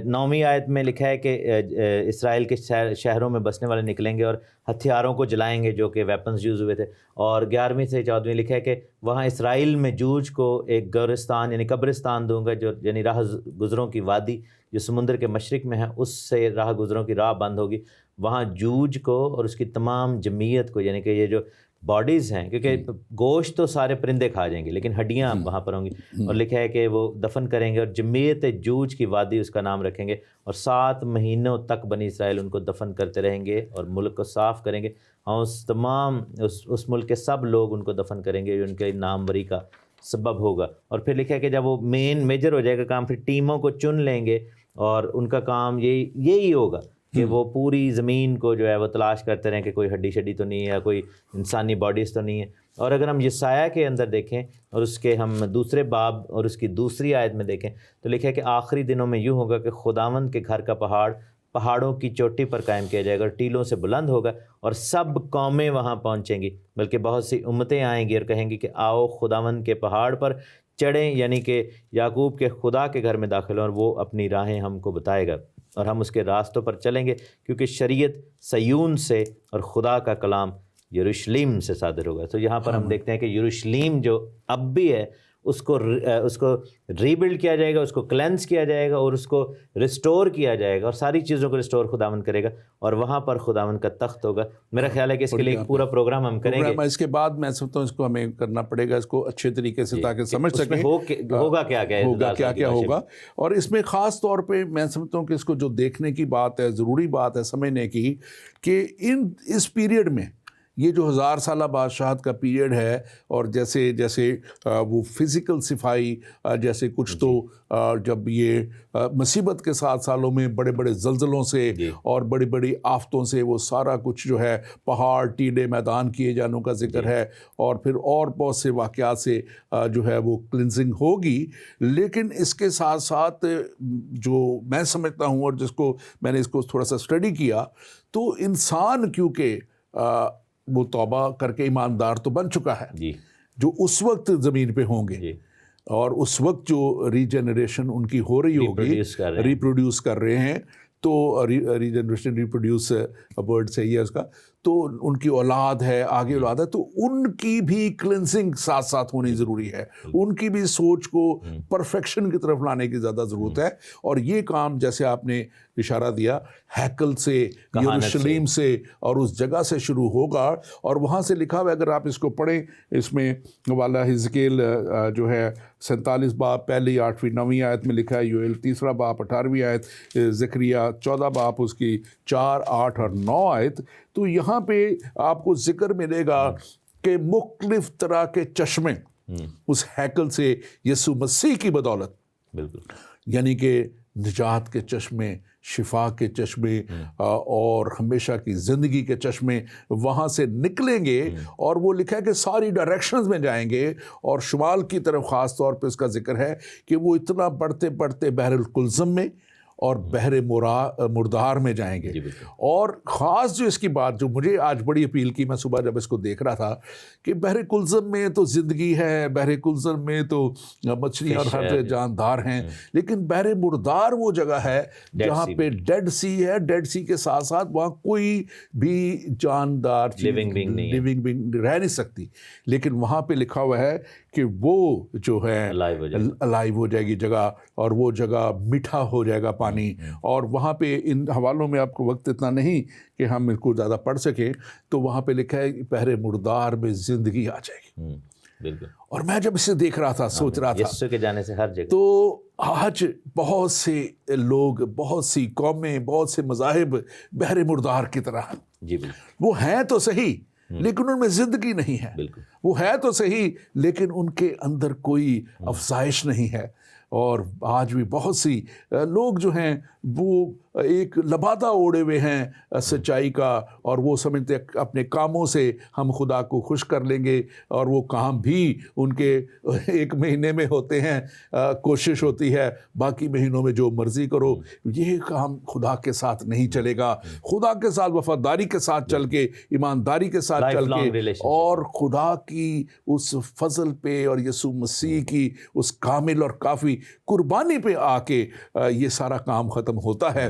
9ویں آیت میں لکھا ہے کہ اسرائیل کے شہروں میں بسنے والے نکلیں گے اور ہتھیاروں کو جلائیں گے جو کہ ویپنز یوز ہوئے تھے. اور 11ویں سے 14ویں لکھا ہے کہ وہاں اسرائیل میں جوج کو ایک گورستان یعنی قبرستان دوں گا، جو یعنی راہ گزروں کی وادی جو سمندر کے مشرق میں ہے، اس سے راہ گزروں کی راہ بند ہوگی. وہاں جوج کو اور اس کی تمام جمعیت کو، یعنی کہ یہ جو باڈیز ہیں، کیونکہ گوشت تو سارے پرندے کھا جائیں گے لیکن ہڈیاں وہاں پر ہوں گی، اور لکھا ہے کہ وہ دفن کریں گے اور جمعیت جوج کی وادی اس کا نام رکھیں گے، اور 7 مہینوں تک بنی اسرائیل ان کو دفن کرتے رہیں گے اور ملک کو صاف کریں گے. اور اس ملک کے سب لوگ ان کو دفن کریں گے جو ان کے ناموری کا سبب ہوگا. اور پھر لکھا ہے کہ جب وہ میجر ہو جائے گا کام، پھر ٹیموں کو چن لیں گے اور ان کا کام یہی ہوگا کہ وہ پوری زمین کو جو ہے وہ تلاش کرتے رہیں کہ کوئی ہڈی شڈی تو نہیں ہے یا کوئی انسانی باڈیز تو نہیں ہے. اور اگر ہم یسایہ کے اندر دیکھیں اور اس کے ہم دوسرے باب اور اس کی دوسری آیت میں دیکھیں تو لکھا ہے کہ آخری دنوں میں یوں ہوگا کہ خداوند کے گھر کا پہاڑوں کی چوٹی پر قائم کیا جائے گا اور ٹیلوں سے بلند ہوگا اور سب قومیں وہاں پہنچیں گی، بلکہ بہت سی امتیں آئیں گی اور کہیں گی کہ آؤ خداوند کے پہاڑ پر چڑھیں، یعنی کہ یعقوب کے خدا کے گھر میں داخل ہوں اور وہ اپنی راہیں ہم کو بتائے گا اور ہم اس کے راستوں پر چلیں گے، کیونکہ شریعت صیون سے اور خدا کا کلام یروشلیم سے صادر ہوگا. تو یہاں پر ہم دیکھتے ہیں کہ یروشلیم جو اب بھی ہے اس کو ری بلڈ کیا جائے گا، اس کو کلینس کیا جائے گا اور اس کو ریسٹور کیا جائے گا، اور ساری چیزوں کو ریسٹور خداوند کرے گا اور وہاں پر خداوند کا تخت ہوگا. میرا خیال ہے کہ اس کے لیے ایک پورا پروگرام ہم کریں گے. اس کے بعد میں سمجھتا ہوں اس کو ہمیں کرنا پڑے گا اس کو اچھے طریقے سے تاکہ سمجھ سکیں ہوگا کیا ہوگا. اور اس میں خاص طور پہ میں سمجھتا ہوں کہ اس کو جو دیکھنے کی بات ہے، ضروری بات ہے سمجھنے کی، کہ اس پیریڈ میں یہ جو 1000 سالہ بادشاہت کا پیریڈ ہے، اور جیسے وہ فزیکل صفائی، جیسے کچھ تو جب یہ مصیبت کے 7 سالوں میں بڑے بڑے زلزلوں سے اور بڑی بڑی آفتوں سے وہ سارا کچھ جو ہے پہاڑ ٹیلے میدان کیے جانوں کا ذکر ہے، اور پھر اور بہت سے واقعات سے جو ہے وہ کلینزنگ ہوگی. لیکن اس کے ساتھ ساتھ جو میں سمجھتا ہوں اور جس کو میں نے اس کو تھوڑا سا اسٹڈی کیا، تو انسان کیونکہ وہ توبہ کر کے ایماندار تو بن چکا ہے، جو اس وقت زمین پہ ہوں گے، اور اس وقت جو ریجنریشن ان کی ہو رہی ہوگی، ریپروڈیوس کر رہے ہیں، تو ریجنریشن ریپروڈیوس ورڈ صحیح ہے اس کا، تو ان کی اولاد ہے، آگے اولاد ہے، تو ان کی بھی کلینسنگ ساتھ ساتھ ہونی ضروری ہے، ان کی بھی سوچ کو پرفیکشن کی طرف لانے کی زیادہ ضرورت ہے. اور یہ کام جیسے آپ نے اشارہ دیا ہیکل سے، یروشلیم سے اور اس جگہ سے شروع ہوگا. اور وہاں سے لکھا ہوا ہے، اگر آپ اس کو پڑھیں، اس میں والا حزقیل جو ہے 47 باب پہلی 8ویں 9ویں آیت میں لکھا ہے، یوئیل 3 باب 18ویں آیت، زکریہ 14 باب اس کی 4، 8 اور 9 آیت. تو یہاں پہ آپ کو ذکر ملے گا کہ مختلف طرح کے چشمے اس ہیکل سے یسوع مسیح کی بدولت، بالکل، یعنی کہ نجات کے چشمے، شفا کے چشمے اور ہمیشہ کی زندگی کے چشمے وہاں سے نکلیں گے. اور وہ لکھا ہے کہ ساری ڈائریکشنز میں جائیں گے، اور شمال کی طرف خاص طور پہ اس کا ذکر ہے کہ وہ اتنا بڑھتے بڑھتے بحر الکلزم میں اور بحر مردار میں جائیں گے. اور خاص جو اس کی بات جو مجھے آج بڑی اپیل کی، میں صبح جب اس کو دیکھ رہا تھا، کہ بحر کلزم میں تو زندگی ہے، بحر کلزم میں تو مچھلیاں اور ہر جاندار ہیں، لیکن بحر مردار وہ جگہ ہے جہاں پہ ڈیڈ سی ہے. ڈیڈ سی کے ساتھ ساتھ وہاں کوئی بھی جاندار لیونگ بینگ رہ نہیں سکتی، لیکن وہاں پہ لکھا ہوا ہے کہ وہ جو ہے الائیو ہو جائے گی جگہ، اور وہ جگہ میٹھا ہو جائے گا پانی. اور وہاں پہ ان حوالوں میں آپ کو وقت اتنا نہیں کہ ہم اس کو زیادہ پڑھ سکیں، تو وہاں پہ لکھا ہے بحر مردار میں زندگی آ جائے گی. بالکل. اور میں جب اسے دیکھ رہا تھا، سوچ رہا تھا یسوع کے جانے سے ہر جگہ، تو آج بہت سے لوگ، بہت سی قومیں، بہت سے مذاہب بحر مردار کی طرح ہیں. وہ ہیں تو صحیح لیکن ان میں زندگی نہیں ہے، وہ ہے تو صحیح لیکن ان کے اندر کوئی افزائش نہیں ہے. اور آج بھی بہت سی لوگ جو ہیں وہ ایک لبادہ اوڑے ہوئے ہیں سچائی کا، اور وہ سمجھتے اپنے کاموں سے ہم خدا کو خوش کر لیں گے، اور وہ کام بھی ان کے 1 مہینے میں ہوتے ہیں، کوشش ہوتی ہے باقی مہینوں میں جو مرضی کرو. یہ کام خدا کے ساتھ نہیں چلے گا. خدا کے ساتھ وفاداری کے ساتھ چل کے، ایمانداری کے ساتھ چل کے، اور خدا کی اس فضل پہ اور یسوع مسیح کی اس کامل اور کافی قربانی پہ آ کے یہ سارا کام ختم ہوتا ہے.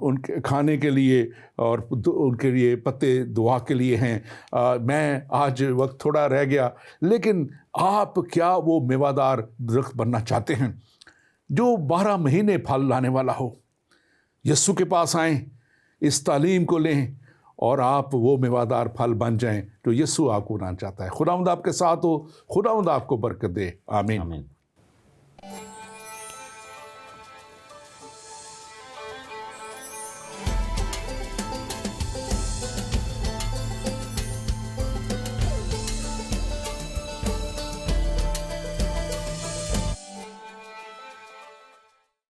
ان کے کھانے کے لیے اور ان کے لیے پتے دعا کے لیے ہیں۔ میں آج وقت تھوڑا رہ گیا، لیکن آپ کیا وہ میوہ درخت بننا چاہتے ہیں جو 12 مہینے پھل لانے والا ہو؟ یسوع کے پاس آئیں، اس تعلیم کو لیں اور آپ وہ میوہ پھل بن جائیں جو یسوع آپ کو بنانا چاہتا ہے۔ خداوند آپ کے ساتھ ہو، خداوند آپ کو برکت دے، آمین۔ آمین۔